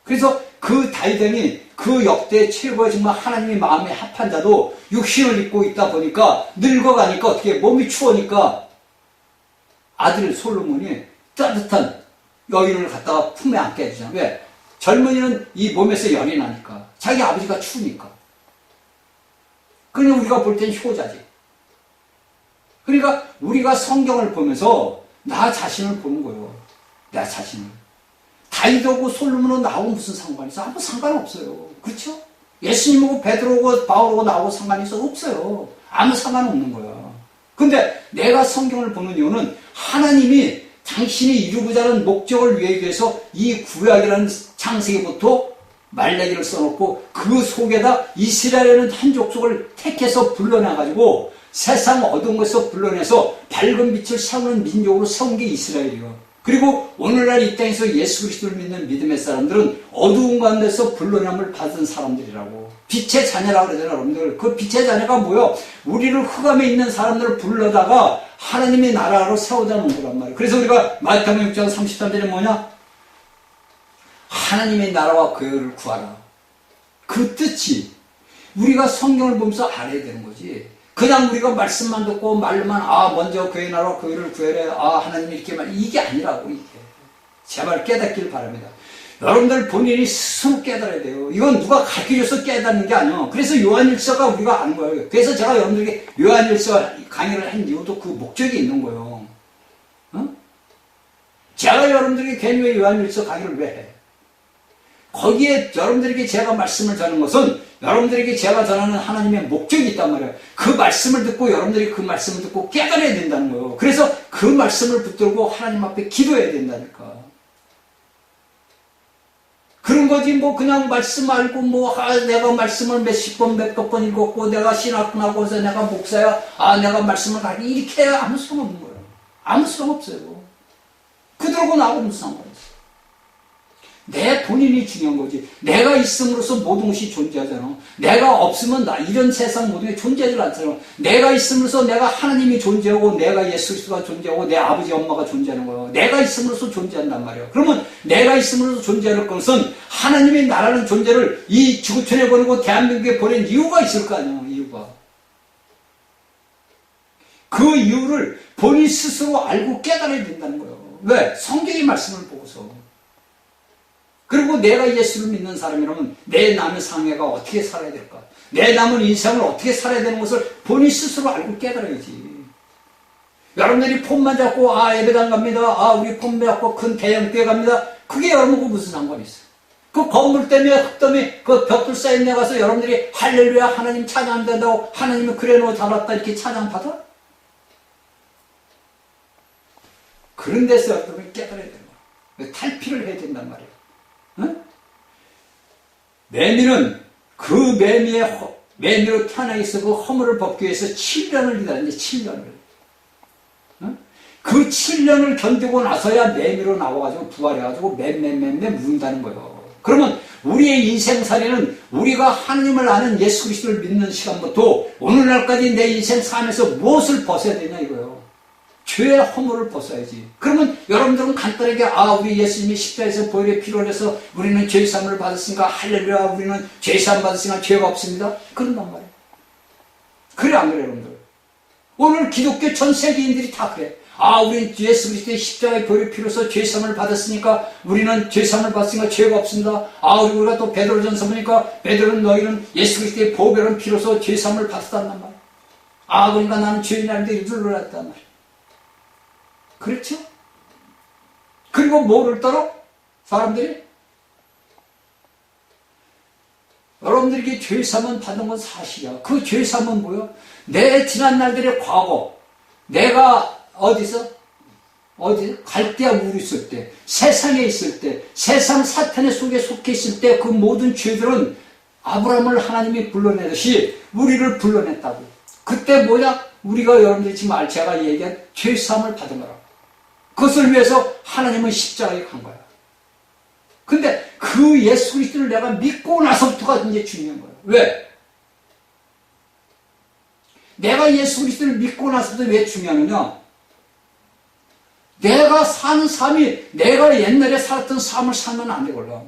그래서 그 다이당이 그 역대 최고의 정말 하나님의 마음에 합한 자도 육신을 입고 있다 보니까 늙어가니까 어떻게 몸이 추우니까 아들 솔로몬이 따뜻한 여인을 갖다가 품에 안게 해주잖아. 왜? 젊은이는 이 몸에서 열이 나니까. 자기 아버지가 추우니까. 그러니 우리가 볼 땐 효자지. 그러니까 우리가 성경을 보면서 나 자신을 보는 거예요. 나 자신을. 다윗하고 솔로몬은 나하고 무슨 상관이 있어? 아무 상관없어요. 그렇죠? 예수님하고 베드로고 바울하고 나하고 상관이 있어? 없어요. 아무 상관없는 거야. 근데 내가 성경을 보는 이유는 하나님이 당신이 이루고자 하는 목적을 위해서 이 구약이라는 창세기부터 말라기를 써놓고 그 속에다 이스라엘이라는 한 족속을 택해서 불러내가지고 세상 어두운 것에서 불러내서 밝은 빛을 세우는 민족으로 세운 게 이스라엘이에요. 그리고 오늘날 이 땅에서 예수 그리스도를 믿는 믿음의 사람들은 어두운 가운데서 불러냄을 받은 사람들이라고. 빛의 자녀라고 그러잖아요, 여러분들. 그 빛의 자녀가 뭐요? 우리를 흑암에 있는 사람들을 불러다가 하나님의 나라로 세우자 놓은 거란 말이에요. 그래서 우리가 마태복음 6장 33절에 뭐냐? 하나님의 나라와 교회를 구하라. 그 뜻이 우리가 성경을 보면서 알아야 되는 거지. 그냥 우리가 말씀만 듣고 말로만 먼저 교회 나라와 교회를 구해라. 하나님이 이렇게 이게 아니라고. 이게 제발 깨닫기를 바랍니다. 여러분들 본인이 스스로 깨달아야 돼요. 이건 누가 가르쳐줘서 깨닫는 게 아니에요. 그래서 요한일서가 우리가 아는 거예요. 그래서 제가 여러분들에게 요한일서 강의를 한 이유도 그 목적이 있는 거예요. 제가 여러분들에게 괜히 왜 요한일서 강의를 왜 해? 거기에 여러분들에게 제가 말씀을 전하는 것은 여러분들에게 제가 전하는 하나님의 목적이 있단 말이에요. 그 말씀을 듣고 여러분들이 그 말씀을 듣고 깨달아야 된다는 거예요. 그래서 그 말씀을 붙들고 하나님 앞에 기도해야 된다니까. 그런 거지 그냥 말씀 알고 내가 말씀을 몇십 번 몇백 번 읽었고 내가 신학군하고 해서 내가 목사야 내가 말씀을 가르치 이렇게 해야 아무 소용없는 거예요. 아무 소용없어요. 그들하고 나하고 무슨 상관이 있어. 내 본인이 중요한 거지. 내가 있음으로써 모든 것이 존재하잖아. 내가 없으면 이런 세상 모든 게 존재하지 않잖아. 내가 있음으로써 내가 하나님이 존재하고 내가 예수 그리스도가 존재하고 내 아버지 엄마가 존재하는 거예요. 내가 있음으로써 존재한단 말이에요. 그러면 내가 있음으로써 존재할 것은 하나님의 나라는 존재를 이 지구촌에 보내고 대한민국에 보낸 이유가 있을 거 아니에요. 이유가. 그 이유를 본인 스스로 알고 깨달아야 된다는 거예요. 왜? 성경의 말씀을 보고서. 그리고 내가 예수를 믿는 사람이라면 내 남의 상해가 어떻게 살아야 될까? 내 남은 인생을 어떻게 살아야 되는 것을 본인 스스로 알고 깨달아야지. 여러분들이 폰만 잡고 예배당 갑니다. 우리 폰 잡고 큰 대형교회 갑니다. 그게 여러분하고 무슨 상관이 있어요? 그 건물 때문에 흙 때문에 그 벽돌 쌓인 데 가서 여러분들이 할렐루야 하나님 찬양한다고 하나님은 그래 놓아 잡았다 이렇게 찬양받아? 그런 데서 여러분이 깨달아야 되는 거예요. 탈피를 해야 된단 말이에요. 매미는 그 매미로 태어나 있어 그 허물을 벗기 위해서 7년을 기다렸는데 7년을. 그 7년을 견디고 나서야 매미로 나와가지고 부활해가지고 맴 운다는 거예요. 그러면 우리의 인생살이는 우리가 하나님을 아는 예수 그리스도를 믿는 시간부터 오늘날까지 내 인생 삶에서 무엇을 벗어야 되냐 이거예요. 죄의 허물을 벗어야지. 그러면 여러분들은 간단하게 우리 예수님이 십자가에서 보혈의 피를 흘려서 우리는 죄사함을 받았으니까 할렐루야 우리는 죄사함 받았으니까 죄가 없습니다. 그런단 말이에요. 그래 안 그래 여러분들? 오늘 기독교 전 세계인들이 다 그래. 우리는 예수 그리스도의 십자가의 보혈의 피로서 죄사함을 받았으니까 우리는 죄사함을 받았으니까 죄가 없습니다. 우리가 또 베드로전서 보니까 베드로는 너희는 예수 그리스도의 보혈의 피로서 죄사함을 받았단 말이야. 그러니까 나는 죄인이 아닌데 이를 놀랐단 말이야. 그렇죠? 그리고 뭐를 따라? 사람들이? 여러분들에게 죄사함은 받은 건 사실이야. 그 죄사함은 뭐야? 내 지난 날들의 과거, 내가 갈대아 우르 있을 때, 세상에 있을 때, 세상 사탄의 속에 속해 있을 때 그 모든 죄들은 아브라함을 하나님이 불러내듯이 우리를 불러냈다고. 그때 뭐냐? 우리가 여러분들이 지금 제가 얘기한 죄사함을 받은 거라고. 그것을 위해서 하나님은 십자가에 간 거야. 근데 그 예수 그리스도를 내가 믿고 나서부터가 이제 중요한 거야. 왜? 내가 예수 그리스도를 믿고 나서부터 왜 중요하느냐? 내가 사는 삶이 내가 옛날에 살았던 삶을 살면 안 되걸라.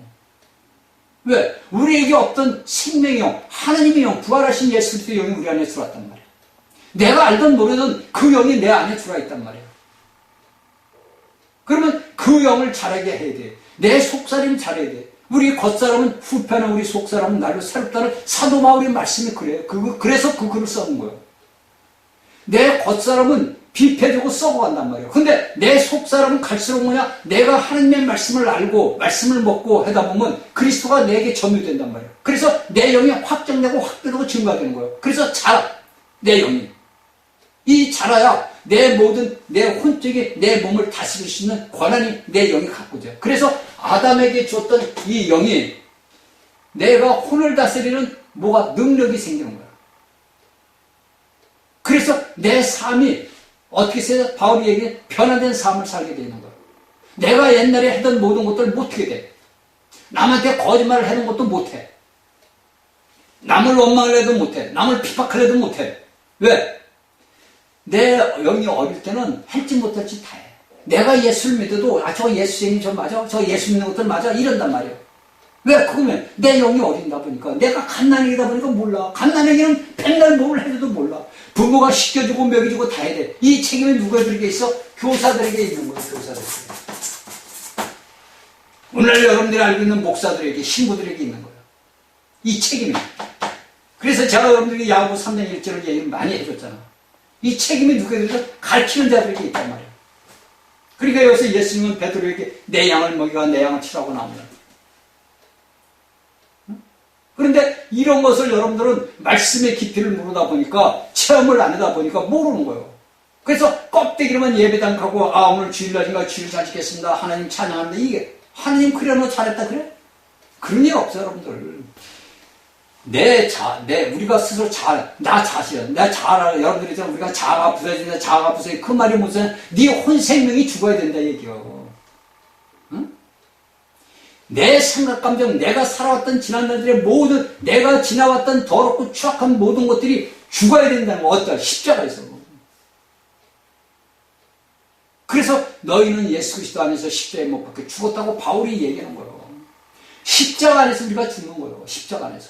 왜? 우리에게 없던 생명의 영, 하나님의 영, 부활하신 예수 그리스도의 영이 우리 안에 들어왔단 말이야. 내가 알던 모르던 그 영이 내 안에 들어와 있단 말이야. 그러면 그 영을 자라게 해야 돼. 내 속사람 잘해야 돼. 우리 겉사람은 후패는 우리 속사람은 날로 새롭다는 사도 바울의 말씀이 그래요. 그래서 그 글을 써는 거예요. 내 겉사람은 비패되고 썩어간단 말이에요. 근데 내 속사람은 갈수록 뭐냐? 내가 하나님의 말씀을 알고 말씀을 먹고 하다 보면 그리스도가 내게 점유된단 말이에요. 그래서 내 영이 확장되고 확대되고 증가되는 거예요. 그래서 자라, 내 영이. 이 자라야 내 모든 내 혼적이 내 몸을 다스릴 수 있는 권한이 내 영이 갖고 돼요. 그래서 아담에게 줬던 이 영이 내가 혼을 다스리는 뭐가 능력이 생기는 거야. 그래서 내 삶이 어떻게 해서 바울이 얘기해 변화된 삶을 살게 되는 거야. 내가 옛날에 했던 모든 것들을 못하게 돼. 남한테 거짓말을 해놓은 것도 못해. 남을 원망을 해도 못해. 남을 핍박을 해도 못해. 왜? 내 영이 어릴 때는 할지 못할지 다 해. 내가 예수를 믿어도 저 예수님이 저 맞아? 저 예수 믿는 것들 맞아? 이런단 말이에요. 왜? 그러면 내 영이 어린다 보니까 내가 갓난아기다 보니까 몰라. 갓난아기는 백날 몸을 해도 몰라. 부모가 시켜주고 먹여주고 다 해야 돼. 이 책임이 누구에게 있어? 교사들에게 있는 거야. 교사들에게. 오늘 여러분들이 알고 있는 목사들에게 신부들에게 있는 거야. 이 책임이. 그래서 제가 여러분들에게 야고보 3장 1절을 얘기를 많이 해줬잖아. 이 책임이 누구에게 있어? 가르치는 자들에게 있단 말이야. 그러니까 여기서 예수님은 베드로에게 내 양을 먹이가 내 양을 치라고 나옵니다. 그런데 이런 것을 여러분들은 말씀의 깊이를 모르다 보니까 체험을 안 하다 보니까 모르는 거예요. 그래서 껍데기로만 예배당 가고 오늘 주일날인가 주일 잘 지켰습니다. 하나님 찬양하는데 이게 하나님 그래 너 잘했다 그래? 그런 일 없어요 여러분들. 우리가 스스로 나 자신, 여러분들이 있잖아 우리가 자아가 부서진다 자아가 부서진다 그 말이 무슨 네 혼 생명이 죽어야 된다 얘기요. 내 생각, 감정, 내가 살아왔던 지난날들의 모든, 내가 지나왔던 더럽고 추악한 모든 것들이 죽어야 된다는 거, 어떤 십자가에서. 그래서 너희는 예수 그리스도 안에서 십자가에 못 박혀 죽었다고 바울이 얘기하는 거예요. 십자가 안에서 우리가 죽는 거예요. 십자가 안에서.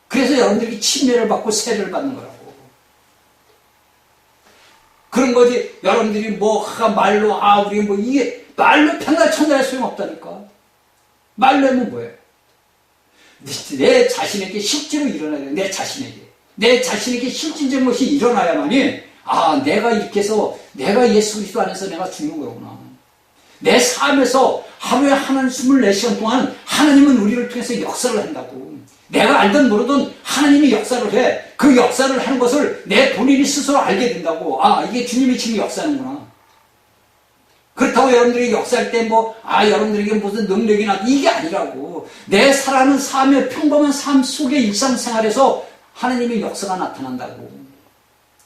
그래서 여러분들이 침례를 받고 세례를 받는 거라고. 그런 거지, 여러분들이 말로, 우리 이게, 말로 평가천자할 소용없다니까. 말로 하면 뭐예요? 내 자신에게 실제로 일어나야 돼요. 내 자신에게 실질적인 것이 일어나야만이 내가 이렇게 해서 내가 예수 그리스도 안에서 내가 죽는 거구나. 내 삶에서 하루에 한 24시간 동안 하나님은 우리를 통해서 역사를 한다고. 내가 알든 모르든 하나님이 역사를 해. 그 역사를 하는 것을 내 본인이 스스로 알게 된다고. 이게 주님이 지금 역사하는구나. 그렇다고 여러분들이 역사할 때 여러분들에게 무슨 능력이나 이게 아니라고. 내 살아가는 삶의 평범한 삶 속의 일상생활에서 하나님의 역사가 나타난다고.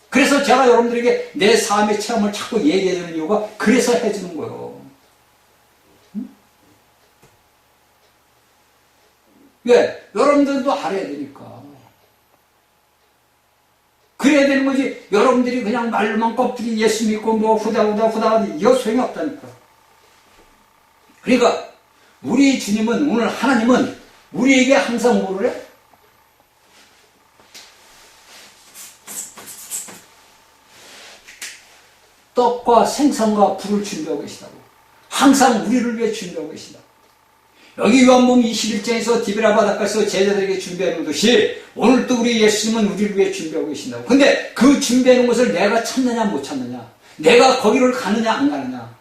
그래서 제가 여러분들에게 내 삶의 체험을 자꾸 얘기해주는 이유가 그래서 해주는 거예요. 왜? 여러분들도 알아야 되니까. 그래야 되는 거지. 여러분들이 그냥 말로만 껍질이 예수 믿고 후다후다 이거 소용이 없다니까. 그러니까 우리 주님은 오늘 하나님은 우리에게 항상 뭐를 해? 떡과 생선과 불을 준비하고 계시다고. 항상 우리를 위해 준비하고 계시다. 여기 요한복음 21장에서 디베라 바닷가에서 제자들에게 준비하는 것이 오늘도 우리 예수님은 우리를 위해 준비하고 계신다고. 근데 그 준비하는 것을 내가 찾느냐 못 찾느냐, 내가 거기를 가느냐 안 가느냐,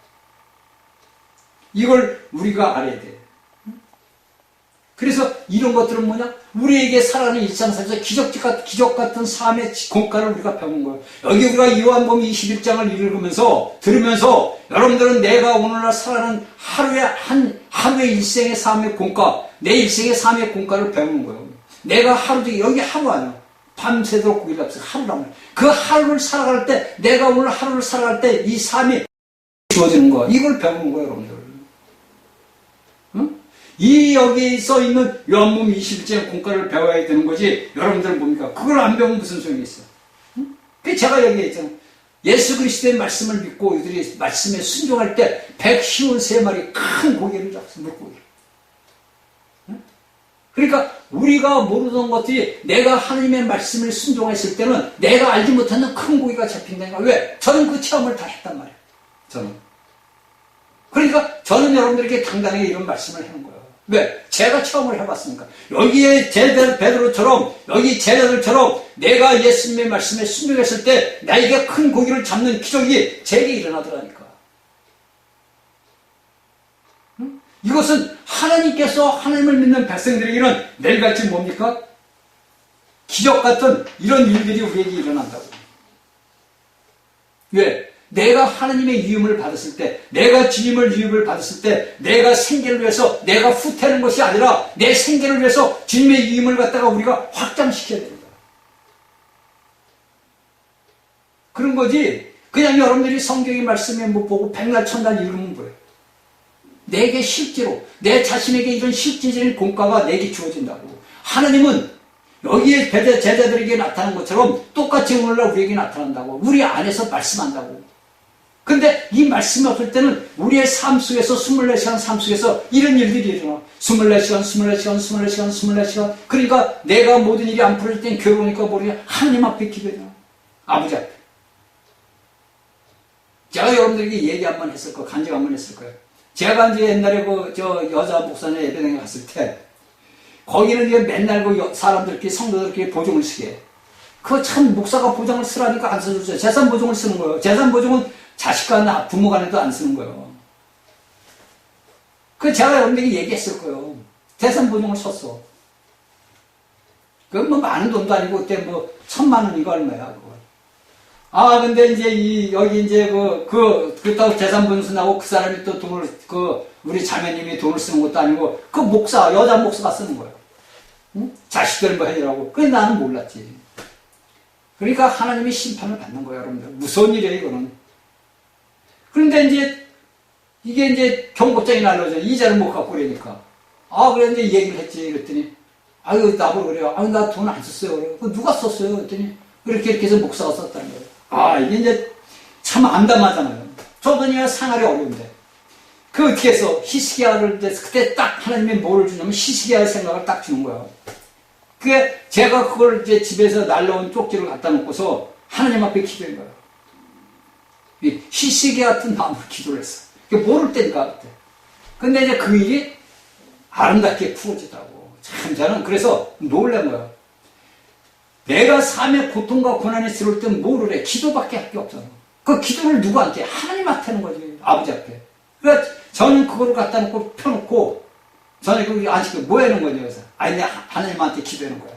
이걸 우리가 알아야 돼. 그래서 이런 것들은 뭐냐? 우리에게 살아가는 일상생활에서 기적 같은 삶의 공과를 우리가 배우는 거예요. 여기 우리가 요한복음 21장을 들으면서 여러분들은 내가 오늘날 살아가는 하루의 일생의 삶의 공과, 내 일생의 삶의 공과를 배우는 거예요. 내가 여기 하루 아니야. 밤새도록 고기를 잡수 하루란 말이야. 그 하루를 살아갈 때, 내가 오늘 하루를 살아갈 때 이 삶이 주어지는 거야. 이걸 배우는 거예요, 여러분들. 이 여기 써 있는 요한복음 21장 공과를 배워야 되는 거지. 여러분들은 뭡니까? 그걸 안 배우면 무슨 소용이 있어? 그 제가 얘기했잖아. 예수 그리스도의 말씀을 믿고 이들이 말씀에 순종할 때 153마리 큰 고기를 잡았어. 물고기. 그러니까 우리가 모르던 것들이 내가 하나님의 말씀을 순종했을 때는 내가 알지 못하는 큰 고기가 잡힌다니까. 왜? 저는 그 체험을 다 했단 말이에요. 저는. 그러니까 저는 여러분들에게 당당하게 이런 말씀을 하는 거예요. 왜? 제가 체험을 해봤으니까. 여기에 베드로처럼, 여기 제자들처럼 내가 예수님의 말씀에 순종했을 때 나에게 큰 고기를 잡는 기적이 제게 일어나더라니까. 응? 이것은 하나님께서 하나님을 믿는 백성들에게는 매일같이 뭡니까? 기적 같은 이런 일들이 우리에게 일어난다고. 왜? 내가 하나님의 유임을 받았을 때, 내가 주님을 유임을 받았을 때, 내가 생계를 위해서 내가 후퇴하는 것이 아니라 내 생계를 위해서 주님의 유임을 갖다가 우리가 확장시켜야 됩니다. 그런 거지. 그냥 여러분들이 성경의 말씀에 못 보고 백날 천날 읽으면 뭐예요? 내게 실제로 내 자신에게 이런 실질적인 공과가 내게 주어진다고. 하나님은 여기에 제자들에게 나타난 것처럼 똑같이 오늘날 우리에게 나타난다고. 우리 안에서 말씀한다고. 근데 이 말씀이 없을 때는 우리의 삶 속에서 24시간 삶 속에서 이런 일들이 일어나. 24시간. 그러니까 내가 모든 일이 안 풀릴 땐 괴로우니까 모르냐. 하나님 앞에 기도해요. 아버지 앞에. 제가 여러분들에게 얘기 한번 했을 거예요. 간증 한번 했을 거예요. 제가 이제 옛날에 여자 목사님 예배당에 갔을 때 거기는 이제 맨날 사람들끼리 성도들끼리 보증을 쓰게 해. 그거 참 목사가 보증을 쓰라니까 안 써줬어요. 재산 보증을 쓰는 거예요. 재산 보증은 자식과 부모 간에도 안 쓰는 거예요. 그 제가 여러분들에게 얘기했을 거예요. 재산 보증을 썼어. 그건 뭐 많은 돈도 아니고 그때 뭐 1,000만 원이가 얼마야 그거. 아 근데 이제 여기 이제 그렇다고 재산 보증 쓴다고 그 사람이 또 돈을 우리 자매님이 돈을 쓰는 것도 아니고 그 여자 목사가 쓰는 거예요. 응? 자식들 뭐 해주라고. 그래 나는 몰랐지. 그러니까 하나님이 심판을 받는 거예요, 여러분들. 무서운 일이에요, 이거는. 그런데 이게 이제 경고장이 날라오죠. 이자를 못 갖고 그러니까. 아, 그래, 이제 얘기를 했지. 그랬더니, 아유, 나보고 그래요. 아유, 나 돈 안 썼어요. 그래. 누가 썼어요? 그랬더니, 이렇게 해서 목사가 썼다는 거예요. 아, 이게 이제 참 암담하잖아요. 저 돈이야 생활이 어려운데. 그 어떻게 해서 히스기야를 그때 딱 하나님이 뭐를 주냐면 히스기야의 생각을 딱 주는 거예요. 그게 제가 그걸 이제 집에서 날라온 쪽지를 갖다 놓고서 하나님 앞에 기도한 거예요. 히스기야 같은 마음으로 기도를 했어. 그게 모를 때니까 그때. 근데 이제 그 일이 아름답게 풀어지더라고. 참 저는 그래서 놀란 거예요. 내가 삶의 고통과 고난이 들어올 땐 뭐를 해? 기도밖에 할 게 없잖아. 그 기도를 누구한테? 하나님한테 하는 거지. 아버지 앞에. 그러니까 저는 그거를 갖다 놓고 펴놓고 저는 그게 아직 뭐 하는 거냐 그래서 아니 내가 하나님한테 기도하는 거야.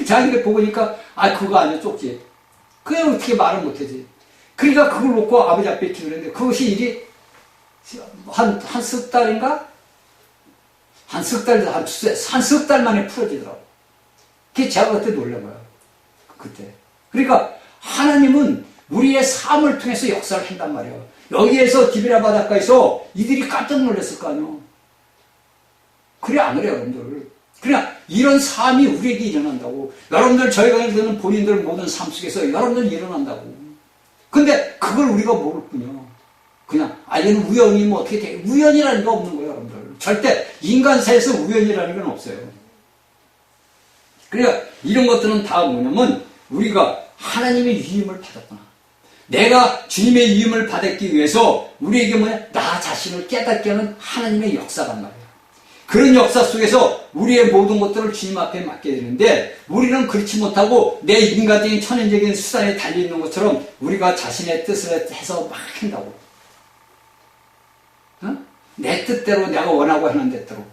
자기가 보니까 아 그거 아니야 쪽지. 그게 어떻게 말을 못하지. 그러니까 그걸 놓고 아버지 앞에 기도를 했는데 그것이 일이 한 석 달인가? 한 석 달 만에 풀어지더라고. 그게 제가 그때 놀란 거야. 그때. 그러니까 하나님은 우리의 삶을 통해서 역사를 한단 말이에요. 여기에서 디비라 바닷가에서 이들이 깜짝 놀랐을 거 아니에요. 그래 안 그래요 여러분들. 그냥 이런 삶이 우리에게 일어난다고. 여러분들 저희가 듣는 본인들 모든 삶 속에서 여러분들 일어난다고. 근데 그걸 우리가 모를 뿐이야. 그냥 얘는 우연히 뭐 어떻게 돼. 우연이라는 게 없는 거예요 여러분들. 절대 인간사에서 우연이라는 건 없어요. 그러니까 이런 것들은 다 뭐냐면 우리가 하나님의 유임을 받았구나. 내가 주님의 유임을 받았기 위해서 우리에게 나 자신을 깨닫게 하는 하나님의 역사란 말이에요. 그런 역사 속에서 우리의 모든 것들을 주님 앞에 맡게 되는데 우리는 그렇지 못하고 내 인간적인 천연적인 수단에 달려있는 것처럼 우리가 자신의 뜻을 해서 막 한다고. 어? 내 뜻대로 내가 원하고 하는 대로.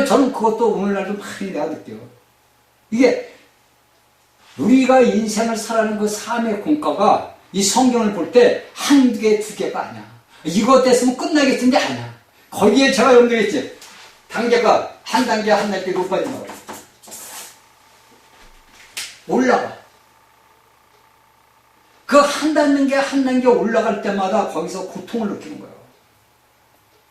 저는 그것도 오늘날도 많이 내가 느껴요. 이게 우리가 인생을 살아가는 그 삶의 공과가 이 성경을 볼 때 한두 개, 두 개가 아니야. 이것 됐으면 끝나겠는데 아니야. 거기에 제가 여러분들 했지. 단계가 한 단계 한 단계 높아진다 그래. 올라가. 그 한 단계 한 단계 올라갈 때마다 거기서 고통을 느끼는 거예요.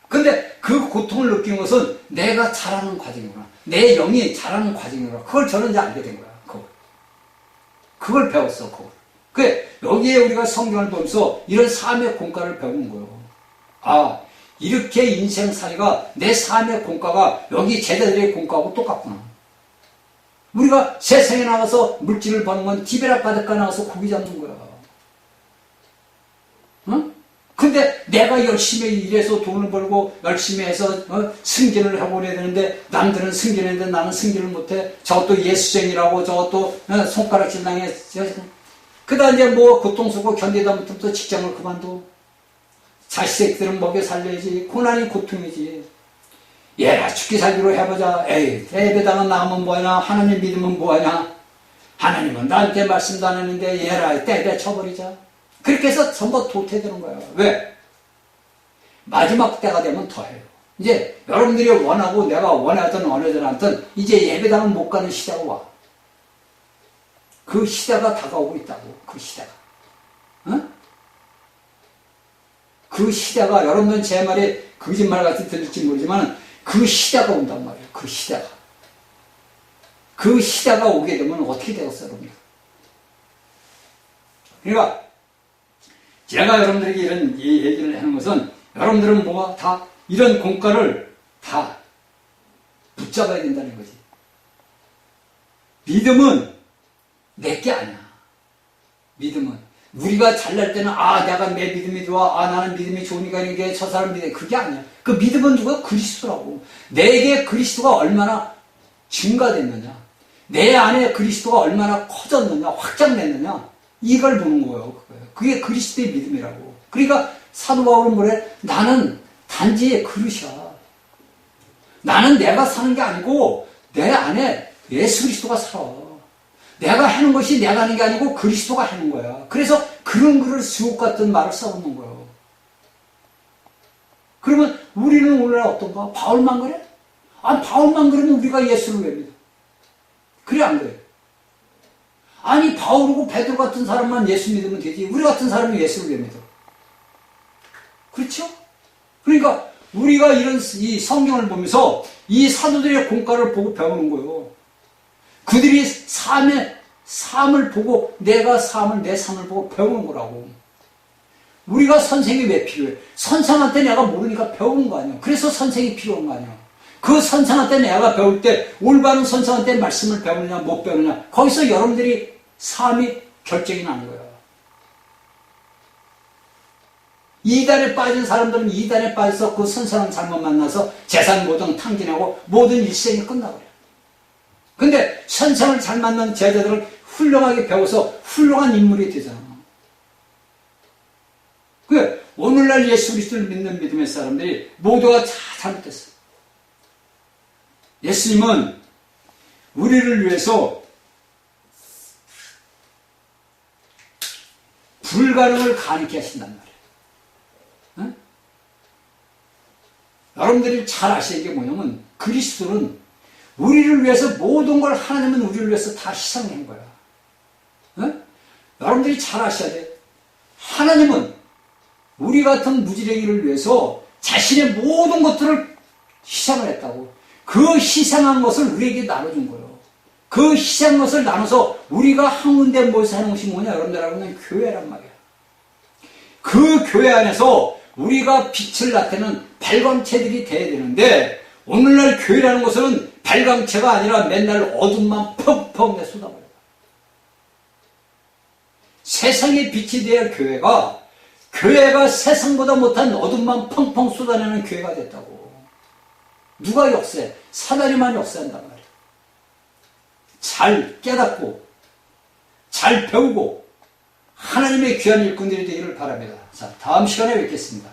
근데 그 고통을 느끼는 것은 내가 자라는 과정이구나. 내 영이 자라는 과정이구나. 그걸 저는 이제 알게 된 거야. 그걸 배웠어. 여기에 우리가 성경을 보면서 이런 삶의 공과를 배우는 거예요. 아, 이렇게 인생살이가 내 삶의 공과가 여기 제자들의 공과하고 똑같구나. 우리가 세상에 나가서 물질을 버는 건 디베라 바닷가 나가서 고기 잡는 거야. 응? 근데 근데 내가 열심히 일해서 돈을 벌고 열심히 해서 승진을 하고 그래야 되는데 남들은 승진했는데 나는 승진을 못해. 저것도 예수쟁이라고 저것도 손가락질 당해. 그다음 이제 뭐 고통스럽고 견디다 못하면 또 직장을 그만둬. 자식들은 먹여 살려야지. 고난이 고통이지. 얘라 죽기 살기로 해보자. 에이 예배당은 나오면 뭐하냐. 하나님 믿으면 뭐하냐. 하나님은 나한테 말씀도 안 했는데 얘라 때려 쳐버리자. 그렇게 해서 전부 도태되는 거예요. 왜? 마지막 때가 되면 더해요. 이제 여러분들이 원하고 내가 원하든 원하든 않든 이제 예배당은 못 가는 시대가 와. 그 시대가 다가오고 있다고. 그 시대가. 응? 그 시대가 여러분들은 제 말이 거짓말같이 들릴지 모르지만 그 시대가 온단 말이에요. 그 시대가. 그 시대가 오게 되면 어떻게 되겠어요, 여러분들? 그러니까 제가 여러분들에게 이런 얘기를 하는 것은 여러분들은 뭐가 다 이런 공과를 다 붙잡아야 된다는 거지. 믿음은 내게 아니야. 믿음은 우리가 잘날 때는 내가 내 믿음이 좋아. 나는 믿음이 좋으니까 이게 저 사람 믿음. 그게 아니야. 그 믿음은 누가? 그리스도라고. 내게 그리스도가 얼마나 증가됐느냐. 내 안에 그리스도가 얼마나 커졌느냐. 확장됐느냐. 이걸 보는 거예요. 그게 그리스도의 믿음이라고. 그러니까 사도 바울은 뭐래? 나는 단지 그릇이야. 나는 내가 사는 게 아니고 내 안에 예수 그리스도가 살아. 내가 하는 것이 내가 하는 게 아니고 그리스도가 하는 거야. 그래서 그런 그릇 수옥 같은 말을 써놓는 거예요. 그러면 우리는 오늘날 어떤가? 바울만 그래? 바울만 그러면 우리가 예수를 왜 믿어? 그래 안 그래? 아니 바울이고 베드로 같은 사람만 예수 믿으면 되지. 우리 같은 사람이 예수를 왜 믿어? 그렇죠? 그러니까 우리가 이 성경을 보면서 이 사도들의 공과를 보고 배우는 거예요. 그들이 삶을 보고 내 삶을 보고 배우는 거라고. 우리가 선생이 왜 필요해? 선생한테 내가 모르니까 배우는 거 아니야. 그래서 선생이 필요한 거 아니야. 그 선생한테 내가 배울 때 올바른 선생한테 말씀을 배우느냐 못 배우느냐 거기서 여러분들이 삶이 결정이 나는 거야. 이단에 빠진 사람들은 이단에 빠져서 그 선생을 잘못 만나서 재산 모든 탕진하고 모든 일생이 끝나버려. 근데 선생을 잘 만난 제자들은 훌륭하게 배워서 훌륭한 인물이 되잖아. 오늘날 예수 그리스도를 믿는 믿음의 사람들이 모두가 다 잘못됐어. 예수님은 우리를 위해서 불가능을 가능케 하신단 말이에요. 응? 여러분들이 잘 아시는 게 뭐냐면 그리스도는 우리를 위해서 모든 걸 하나님은 우리를 위해서 다 희생한 거야. 응? 여러분들이 잘 아셔야 돼. 하나님은 우리 같은 무지랭이를 위해서 자신의 모든 것들을 희생을 했다고. 그 희생한 것을 우리에게 나눠준 거예요. 그 희생한 것을 나눠서 우리가 한 군데 모여서 하는 것이 뭐냐? 여러분들하고는 교회란 말이야. 그 교회 안에서 우리가 빛을 나타내는 발광체들이 돼야 되는데 오늘날 교회라는 것은 발광체가 아니라 맨날 어둠만 펑펑 내 쏟아버려. 세상의 빛이 되어야 할 교회가 세상보다 못한 어둠만 펑펑 쏟아내는 교회가 됐다고. 누가 역사해? 사단이만 역사한단 말이야. 잘 깨닫고 잘 배우고 하나님의 귀한 일꾼들이 되기를 바랍니다. 자, 다음 시간에 뵙겠습니다.